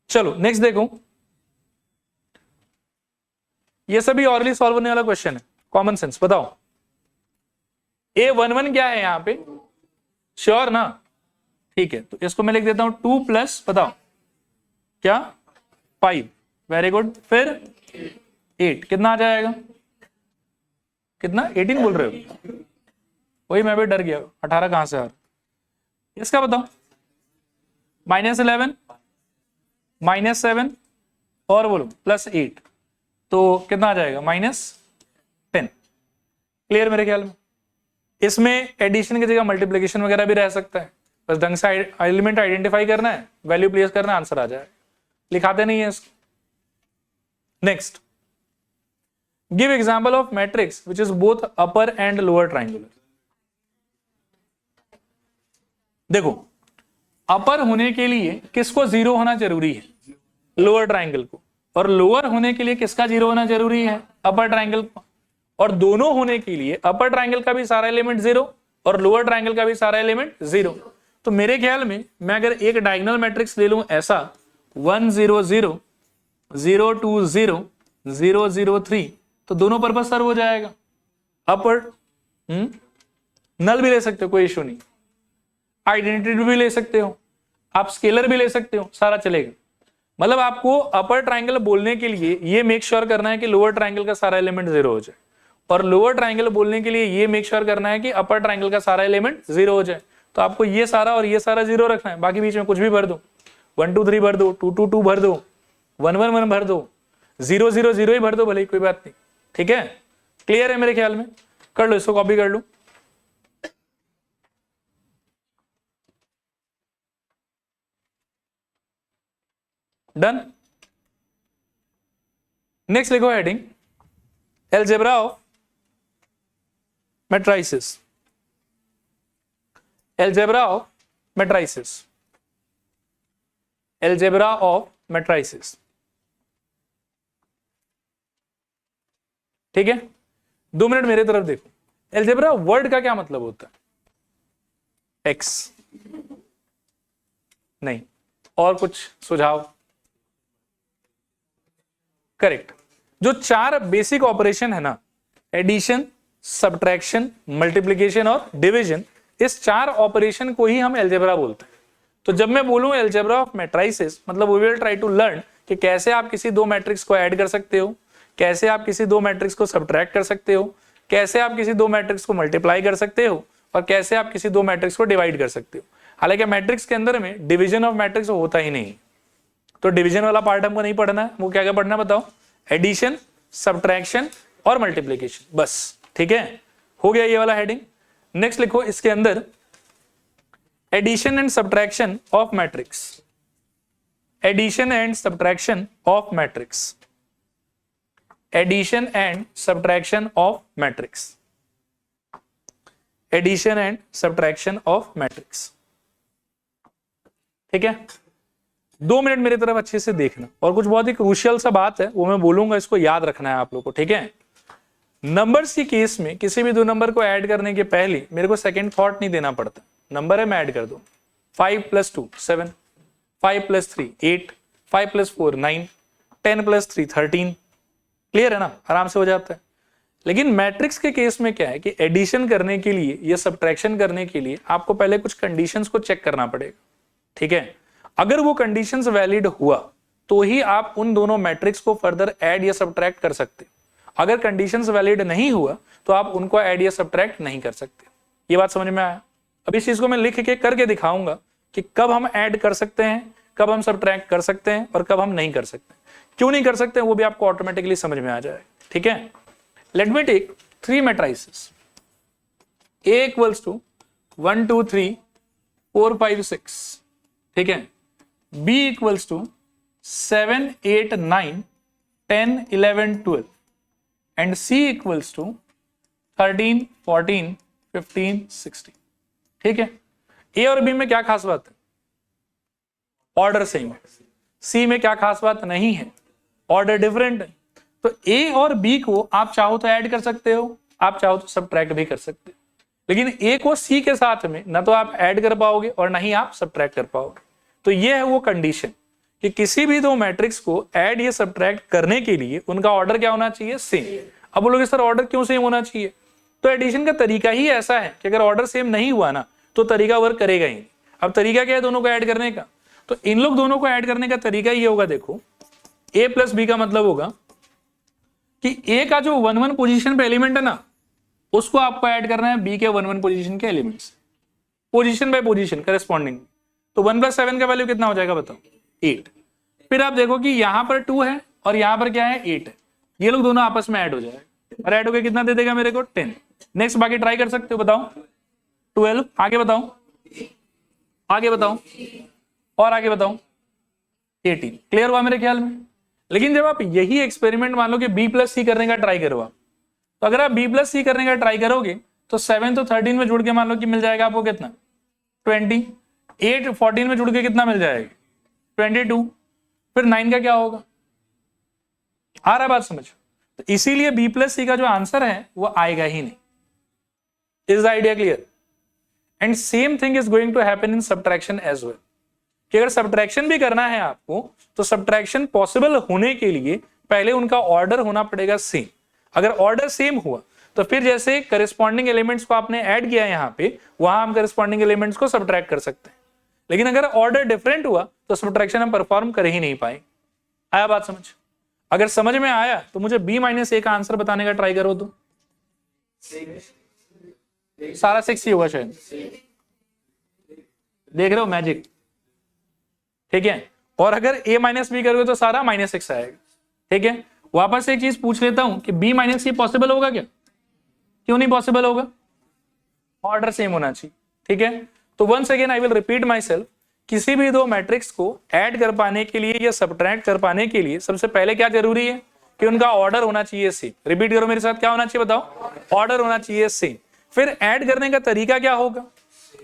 चलो नेक्स्ट देखो, ये सभी ऑरली सॉल्व होने वाला क्वेश्चन है। कॉमन सेंस बताओ, A11 क्या है यहां पे, श्योर ना। ठीक है, तो इसको मैं लिख देता हूं 2 प्लस बताओ क्या 5, वेरी गुड, फिर 8 कितना आ जाएगा, कितना 18 बोल रहे हो, वही मैं भी डर गया 18 कहां से आ रहा। इसका बताओ -11 -7 और बोलो +8 तो कितना आ जाएगा -10। क्लियर मेरे ख्याल में। इसमें एडिशन की जगह मल्टीप्लिकेशन वगैरह भी रह सकता है, बस ढंग से एलिमेंट आइडेंटिफाई करना है, वैल्यू प्लेस करना है, आंसर आ जाएगा। लिखाते नहीं है इसको। Next, give example of matrix which is both upper and lower triangular. देखो, अपर होने के लिए किसको 0 होना जरूरी है, लोअर ट्रायंगल को, और लोअर होने के लिए किसका 0 होना जरूरी है, अपर ट्रायंगल को। और दोनों होने के लिए अपर ट्रायंगल का भी सारा एलिमेंट 0 और लोअर ट्रायंगल का भी सारा एलिमेंट 0। तो मेरे ख्याल में मैं अगर एक डायगोनल मैट्रिक्स ले लूं ऐसा 1 0 0 0 2 0 0 0 3 तो दोनों पर्पज सर्व हो जाएगा। अपर नल भी ले सकते हो, कोई इश्यू नहीं, आइडेंटिटी भी ले सकते हो, आप स्केलर भी ले सकते हो, सारा चलेगा। मतलब आपको अपर ट्राइंगल बोलने के लिए ये मेक श्योर करना है कि लोअर ट्राइंगल का सारा एलिमेंट 0 हो जाए, और लोअर ट्राइंगल बोलने के लिए ये मेक श्योर करना है कि अपर ट्राइंगल का सारा एलिमेंट 0 हो जाए। तो आपको ये सारा और ये सारा 0 रखना है, बाकी बीच में कुछ भी भर दो, 1 2 3 भर दो, 2 2 2 भर दो, 1 1 1 भर दो, 0 0 0 ही भर दो भले, कोई बात नहीं। ठीक है, क्लियर है मेरे ख्याल में? कर लो, इसको कॉपी कर लो। डन। नेक्स्ट लिखो heading, algebra of matrices. Algebra of matrices, algebra of matrices. ठीक है, 2 मिनट मेरे तरफ देखो। अलजेब्रा वर्ड का क्या मतलब होता है? एक्स नहीं, और कुछ सुझाव? करेक्ट। जो 4 बेसिक ऑपरेशन है ना, एडिशन, सब्ट्रैक्शन, मल्टीप्लिकेशन और डिवीजन, इस 4 ऑपरेशन को ही हम अलजेब्रा बोलते हैं। तो जब मैं बोलूं अलजेब्रा ऑफ मैट्रिसेस, मतलब we will try to learn कि कैसे आप किसी 2 मैट्रिक्स को ऐड कर सकते हो, कैसे आप किसी 2 मैट्रिक्स को सब्ट्रैक्ट कर सकते हो, कैसे आप किसी 2 मैट्रिक्स को मल्टीप्लाई कर सकते हो, और कैसे आप किसी 2 मैट्रिक्स को डिवाइड कर सकते हो। हालांकि मैट्रिक्स के अंदर में डिवीजन ऑफ मैट्रिक्स होता ही नहीं, तो डिवीजन वाला पार्ट हमको नहीं पढ़ना है। वो क्या क्या पढ़ना बताओ? एडिशन, सब्ट्रैक्शन और मल्टीप्लिकेशन, बस। ठीक है, हो गया ये वाला हेडिंग। नेक्स्ट लिखो इसके अंदर addition and subtraction of matrix. Addition and subtraction of matrix, addition and subtraction of matrix, addition and subtraction of matrix. ठीक है, 2 मिनट मेरी तरफ अच्छे से देखना, और कुछ बहुत ही क्रूशियल सा बात है वो मैं बोलूंगा, इसको याद रखना है आप लोगों को। ठीक है, नंबर्स की केस में किसी भी 2 नंबर को ऐड करने के पहले मेरे को सेकंड थॉट नहीं देना पड़ता। नंबर है, मैं ऐड कर दूं, 5 + 2 7, 5 + 3 8, 5 + 4 9, 10 + 3 13। क्लियर है ना, आराम से हो जाता है। लेकिन मैट्रिक्स के केस में क्या है कि एडिशन करने के लिए या सब्ट्रैक्शन करने के लिए आपको पहले कुछ कंडीशंस को चेक करना पड़ेगा। ठीक है, अगर वो कंडीशंस वैलिड हुआ तो ही आप उन दोनों मैट्रिक्स को फर्दर ऐड या सब्ट्रैक्ट कर सकते। अगर कंडीशंस वैलिड नहीं हुआ तो आप उनको ऐड या सब्ट्रैक्ट नहीं कर सकते। ये बात समझ में आया? अब इस चीज को मैं लिख के करके दिखाऊंगा कि कब हम ऐड कर सकते हैं, कब हम सब्ट्रैक्ट कर सकते हैं और कब हम नहीं कर सकते। क्यों नहीं कर सकते वो भी आपको ऑटोमेटिकली समझ में आ जाएगा। ठीक है, let me take 3 matrices. A = 1 2 3 4 5 6। ठीक है, B = 7 8 9 10 11 12 and C = 13 14 15 16। ठीक है, A और B में क्या खास बात है? ऑर्डर सेम है। C में क्या खास बात नहीं है? ऑर्डर डिफरेंट है। तो A और B को आप चाहो तो ऐड कर सकते हो, आप चाहो तो सब्ट्रैक्ट भी कर सकते हो, लेकिन A को C के साथ में ना तो आप ऐड कर पाओगे और ना ही आप सब्ट्रैक्ट कर पाओगे। तो ये है वो कंडीशन कि किसी भी 2 मैट्रिक्स को ऐड या सब्ट्रैक्ट करने के लिए उनका ऑर्डर क्या होना चाहिए? सेम। अब बोलोगे सर ऑर्डर क्यों सेम होना चाहिए? तो एडिशन का तरीका ही ऐसा है कि अगर ऑर्डर सेम नहीं हुआ ना तो तरीका वर्क करेगा ही नहीं। अब तरीका क्या है दोनों को ऐड करने का? तो इन लोग दोनों को ऐड करने का तरीका ये होगा, देखो A + B का मतलब होगा कि A का जो 1 1 पोजीशन पे एलिमेंट है ना उसको आपको ऐड करना है B के 1 1 पोजीशन के elements, position by position corresponding. तो 1 + 7 का वैल्यू कितना हो जाएगा बताओ? 8। फिर आप देखो कि यहां पर 2 है और यहां पर क्या है? 8 है। ये लोग दोनों आपस में ऐड हो जाएगा और ऐड होकर कितना दे देगा मेरे को? 10। नेक्स्ट बाकी ट्राई कर सकते हो, बताओ 12। आगे बताओ, आगे बताओ, और आगे बताओ 18। क्लियर हुआ मेरे ख्याल में? लेकिन जब आप यही एक्सपेरिमेंट मान लो कि B + C करने का ट्राई करो आप, तो अगर आप B + C करने का ट्राई करोगे तो 7 तो 13 में जुड़ के मान लो कि मिल जाएगा आपको कितना? 20। 8 14 में जुड़ के कितना मिल जाएगा? 22। फिर 9 का क्या होगा? आ रहा बात समझ? तो इसीलिए B + C का जो आंसर है वो आएगा ही नहीं। Is the idea clear? And same thing is going to happen in subtraction as well, कि अगर सब्ट्रैक्शन भी करना है आपको तो सब्ट्रैक्शन पॉसिबल होने के लिए पहले उनका ऑर्डर होना पड़ेगा सेम। अगर ऑर्डर सेम हुआ तो फिर जैसे करेस्पॉन्डिंग एलिमेंट्स को आपने ऐड किया यहां पे, वहां हम करेस्पॉन्डिंग एलिमेंट्स को सब्ट्रैक्ट कर सकते हैं। लेकिन अगर ऑर्डर डिफरेंट हुआ तो सब्ट्रैक्शन हम परफॉर्म कर ही नहीं पाए। आया बात समझ? अगर समझ में आया तो मुझे b माइनस ए का आंसर बताने का ट्राई करो तो। सारा 6 ही होगा शायद, देख रहे हो मैजिक, ठीक है। और अगर a माइनस बी करोगे तो सारा -6 आएगा, ठीक है। वापस से एक चीज पूछ लेता हूं कि b माइनस ए पॉसिबल होगा क्या? क्यों नहीं पॉसिबल होगा? ऑर्डर सेम होना चाहिए, ठीक है। तो once again I will repeat myself, किसी भी दो मैट्रिक्स को ऐड कर पाने के लिए या सब्ट्रैक्ट कर पाने के लिए सबसे पहले क्या जरूरी है कि उनका ऑर्डर होना चाहिए सेम। रिपीट करो मेरे साथ, क्या होना चाहिए बताओ? ऑर्डर होना चाहिए सेम। फिर ऐड करने का तरीका क्या होगा?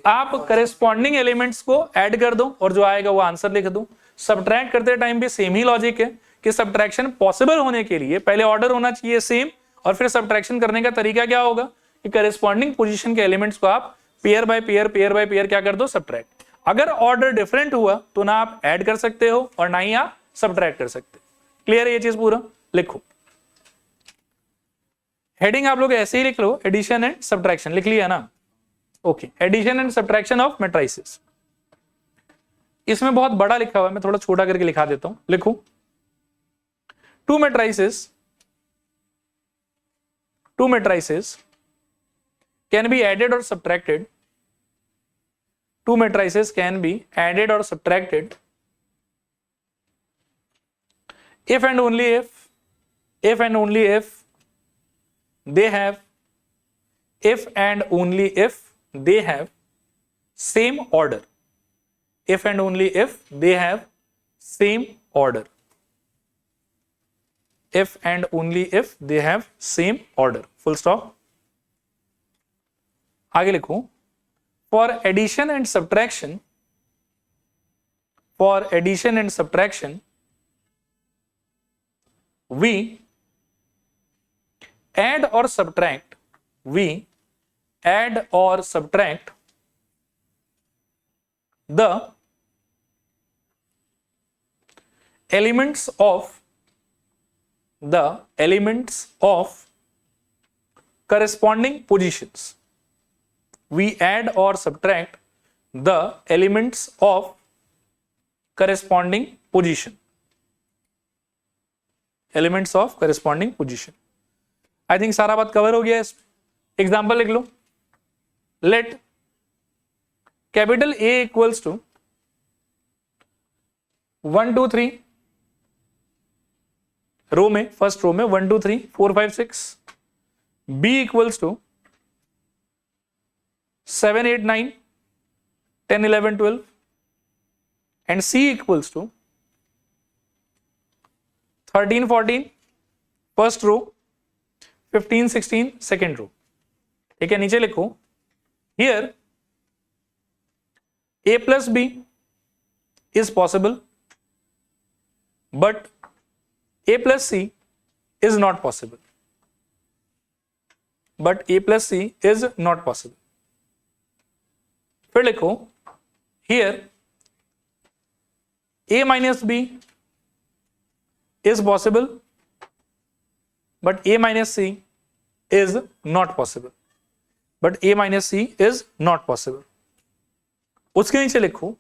आप करेस्पॉन्डिंग एलिमेंट्स को ऐड कर दो और जो आएगा वो आंसर लिख दो। सब्ट्रैक्ट करते टाइम भी सेम ही लॉजिक है कि सब्ट्रैक्शन पॉसिबल होने के लिए पहले ऑर्डर होना चाहिए सेम, और फिर सब्ट्रैक्शन करने का तरीका क्या होगा कि करेस्पॉन्डिंग पोजीशन के एलिमेंट्स को आप पेयर बाय पेयर क्या कर दो? सब्ट्रैक्ट। अगर ऑर्डर डिफरेंट हुआ तो ना आप ऐड कर सकते हो और ना ही आप सब्ट्रैक्ट कर सकते। क्लियर है ये चीज? पूरा लिखो। हेडिंग आप लोग ऐसे ही लिख लो, एडिशन एंड सब्ट्रैक्शन, लिख लिया ना? Okay, addition and subtraction of matrices. इसमें बहुत बड़ा लिखा हुआ है, मैं थोड़ा छोटा करके लिखा देता हूं। लिखो, to matrices can be added or subtracted. Two matrices can be added or subtracted if and only if they have same order. If and only if they have same order. If and only if they have same order. Full stop. आगे लिखो, for addition and subtraction, we add or subtract the elements of corresponding positions. We add or subtract the elements of corresponding position. Elements of corresponding position. I think सारा बात cover हो गया है। Example लिख लो। Let capital A equals to 1 2 3, रो में, first row में 1 2 3 4 5 6, B equals to 7 8 9 10 11 12, and C equals to 13 14 first row, 15 16 second row. ठीक है, नीचे लिखो, here A plus B is possible, but A plus C is not possible. But A plus C is not possible. फिर लिखो, here A minus B is possible, but A minus C is not possible. But A minus C is not possible. उसके नीचे लिखो,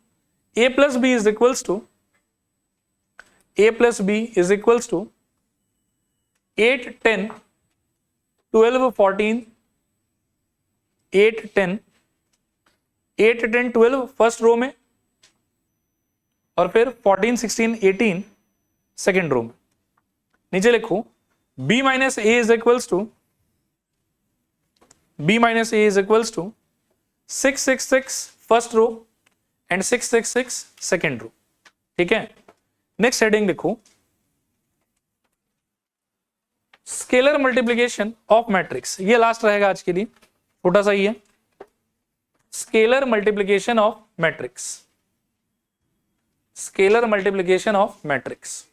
A plus B is equals to 8 10 12 14 8 10 12 first row में, और फिर 14 16 18 second row में। नीचे लिखो, B minus A is equals to 666 first row and 666 second row. ठीक है, नेक्स्ट हेडिंग लिखो, स्केलर मल्टीप्लिकेशन ऑफ मैट्रिक्स। ये लास्ट रहेगा आज के लिए, छोटा सा ही है। Scalar multiplication of matrix, scalar multiplication of matrix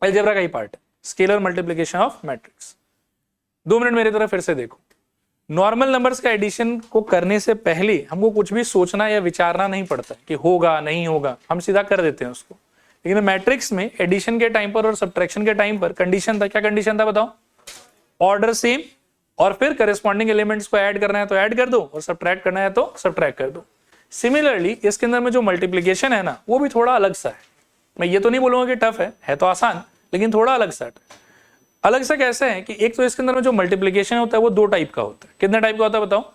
algebra का ही पार्ट है। Scalar multiplication of matrix. 2 minute मेरी तरफ फिर से देखो। नॉर्मल नंबर्स का एडिशन को करने से पहले हमको कुछ भी सोचना या विचारना नहीं पड़ता कि होगा नहीं होगा, हम सीधा कर देते हैं उसको। लेकिन मैट्रिक्स में एडिशन के टाइम पर और सब्ट्रैक्शन के टाइम पर कंडीशन था। क्या कंडीशन था बताओ? ऑर्डर सेम, और फिर करेस्पॉन्डिंग एलिमेंट्स को ऐड करना है तो ऐड कर दो, और सब्ट्रैक्ट करना है तो सब्ट्रैक्ट कर दो। सिमिलरली इसके अंदर में जो मल्टीप्लीकेशन है ना वो भी थोड़ा अलग सा है। मैं ये तो नहीं बोलूंगा कि टफ है तो आसान, लेकिन थोड़ा अलग सा है। अलग सा कैसे है कि एक तो इसके अंदर में जो मल्टीप्लीकेशन होता है वो दो टाइप का होता है। कितने टाइप का होता है बताओ?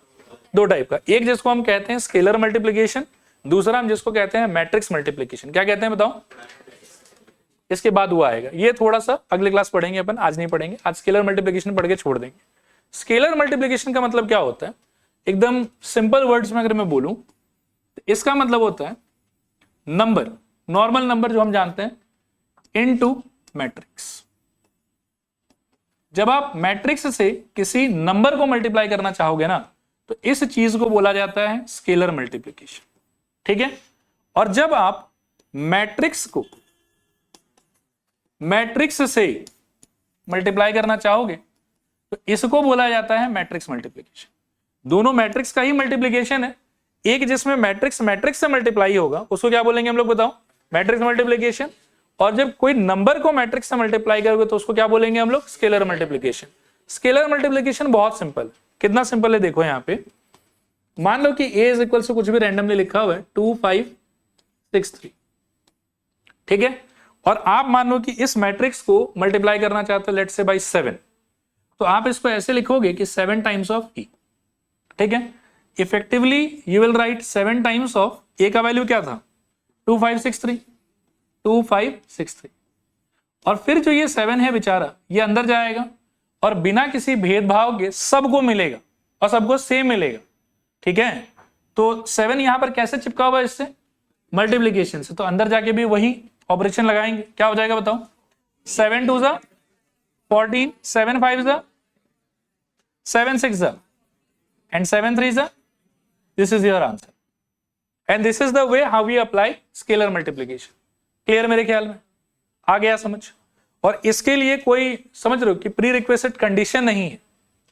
दो टाइप का। एक जिसको हम कहते हैं स्केलर मल्टीप्लीकेशन, दूसरा हम जिसको कहते हैं मैट्रिक्स मल्टीप्लीकेशन। क्या कहते हैं बताओ? इसके बाद वो आएगा, ये थोड़ा सा अगले क्लास पढ़ेंगे अपन, आज नहीं पढ़ेंगे। आज स्केलर मल्टीप्लीकेशन पढ़ के छोड़ देंगे। स्केलर मल्टीप्लीकेशन का मतलब क्या होता है? एकदम सिंपल वर्ड्स में अगर मैं बोलूं तो इसका मतलब होता है नंबर, नॉर्मल नंबर जो हम जानते हैं, इनटू मैट्रिक्स। जब आप मैट्रिक्स से किसी नंबर को मल्टीप्लाई करना चाहोगे ना तो इस चीज को बोला जाता है स्केलर मल्टीप्लिकेशन। ठीक है? और जब आप मैट्रिक्स को मैट्रिक्स से मल्टीप्लाई करना चाहोगे तो इसको बोला जाता है मैट्रिक्स मल्टीप्लिकेशन। दोनों मैट्रिक्स का ही मल्टीप्लिकेशन है। एक जिसमें मैट्रिक्स मैट्रिक्स से मल्टीप्लाई होगा उसको क्या बोलेंगे हम लोग बताओ? Matrix multiplication. और जब कोई नंबर को मैट्रिक्स से मल्टीप्लाई करोगे तो उसको क्या बोलेंगे हम लोग? Scalar multiplication. स्केलर मल्टीप्लिकेशन बहुत सिंपल है। कितना सिंपल है देखो यहाँ पे, मान लो कि a इज इक्वल टू कुछ भी रैंडमली लिखा हुआ है 2563। ठीक है? और आप मान लो कि इस मैट्रिक्स को मल्टीप्लाई करना चाहते हो लेट्स से बाय 7, तो आप इसको ऐसे लिखोगे कि 7 टाइम्स ऑफ e। ठीक है? Effectively you will write 7 times of a का वैल्यू क्या था? 2563। और फिर जो ये 7 है बेचारा, ये अंदर जाएगा और बिना किसी भेदभाव के सबको मिलेगा और सबको सेम मिलेगा। ठीक है? तो 7 यहां पर कैसे चिपका हुआ है? इससे मल्टीप्लीकेशन से। तो अंदर जाके भी वही ऑपरेशन लगाएंगे। क्या हो जाएगा बताओ? 7 2 14, 7 5 7 6 and 7 3 this is your answer and this is the way how we apply scalar multiplication। Clear मेरे ख्याल में? आ गया समझ? और इसके लिए कोई समझ रहे हो कि प्री रिक्वेस्टेड कंडीशन नहीं है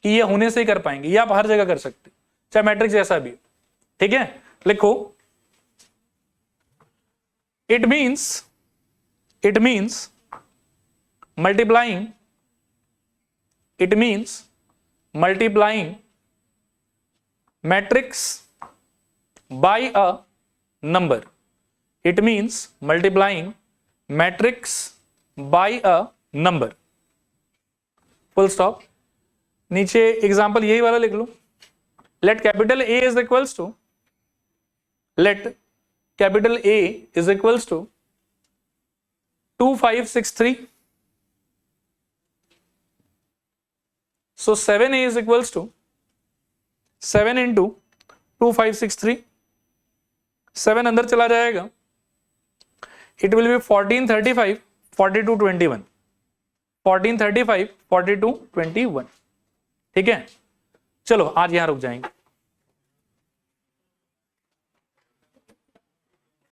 कि ये होने से ही कर पाएंगे, ये आप हर जगह कर सकते हो, चाहे मैट्रिक्स जैसा भी हो। ठीक है? लिखो, it means multiplying matrix by a number। it means multiplying matrix by a number। Full stop. नीचे एग्जांपल यही वाला लिख लो। let capital A is equals to 2563। so 7A is equals to 7 into 2563। 7 अंदर चला जाएगा, it will be 1435 42 21। 1435 42 21। ठीक है? चलो आज यहां रुक जाएंगे।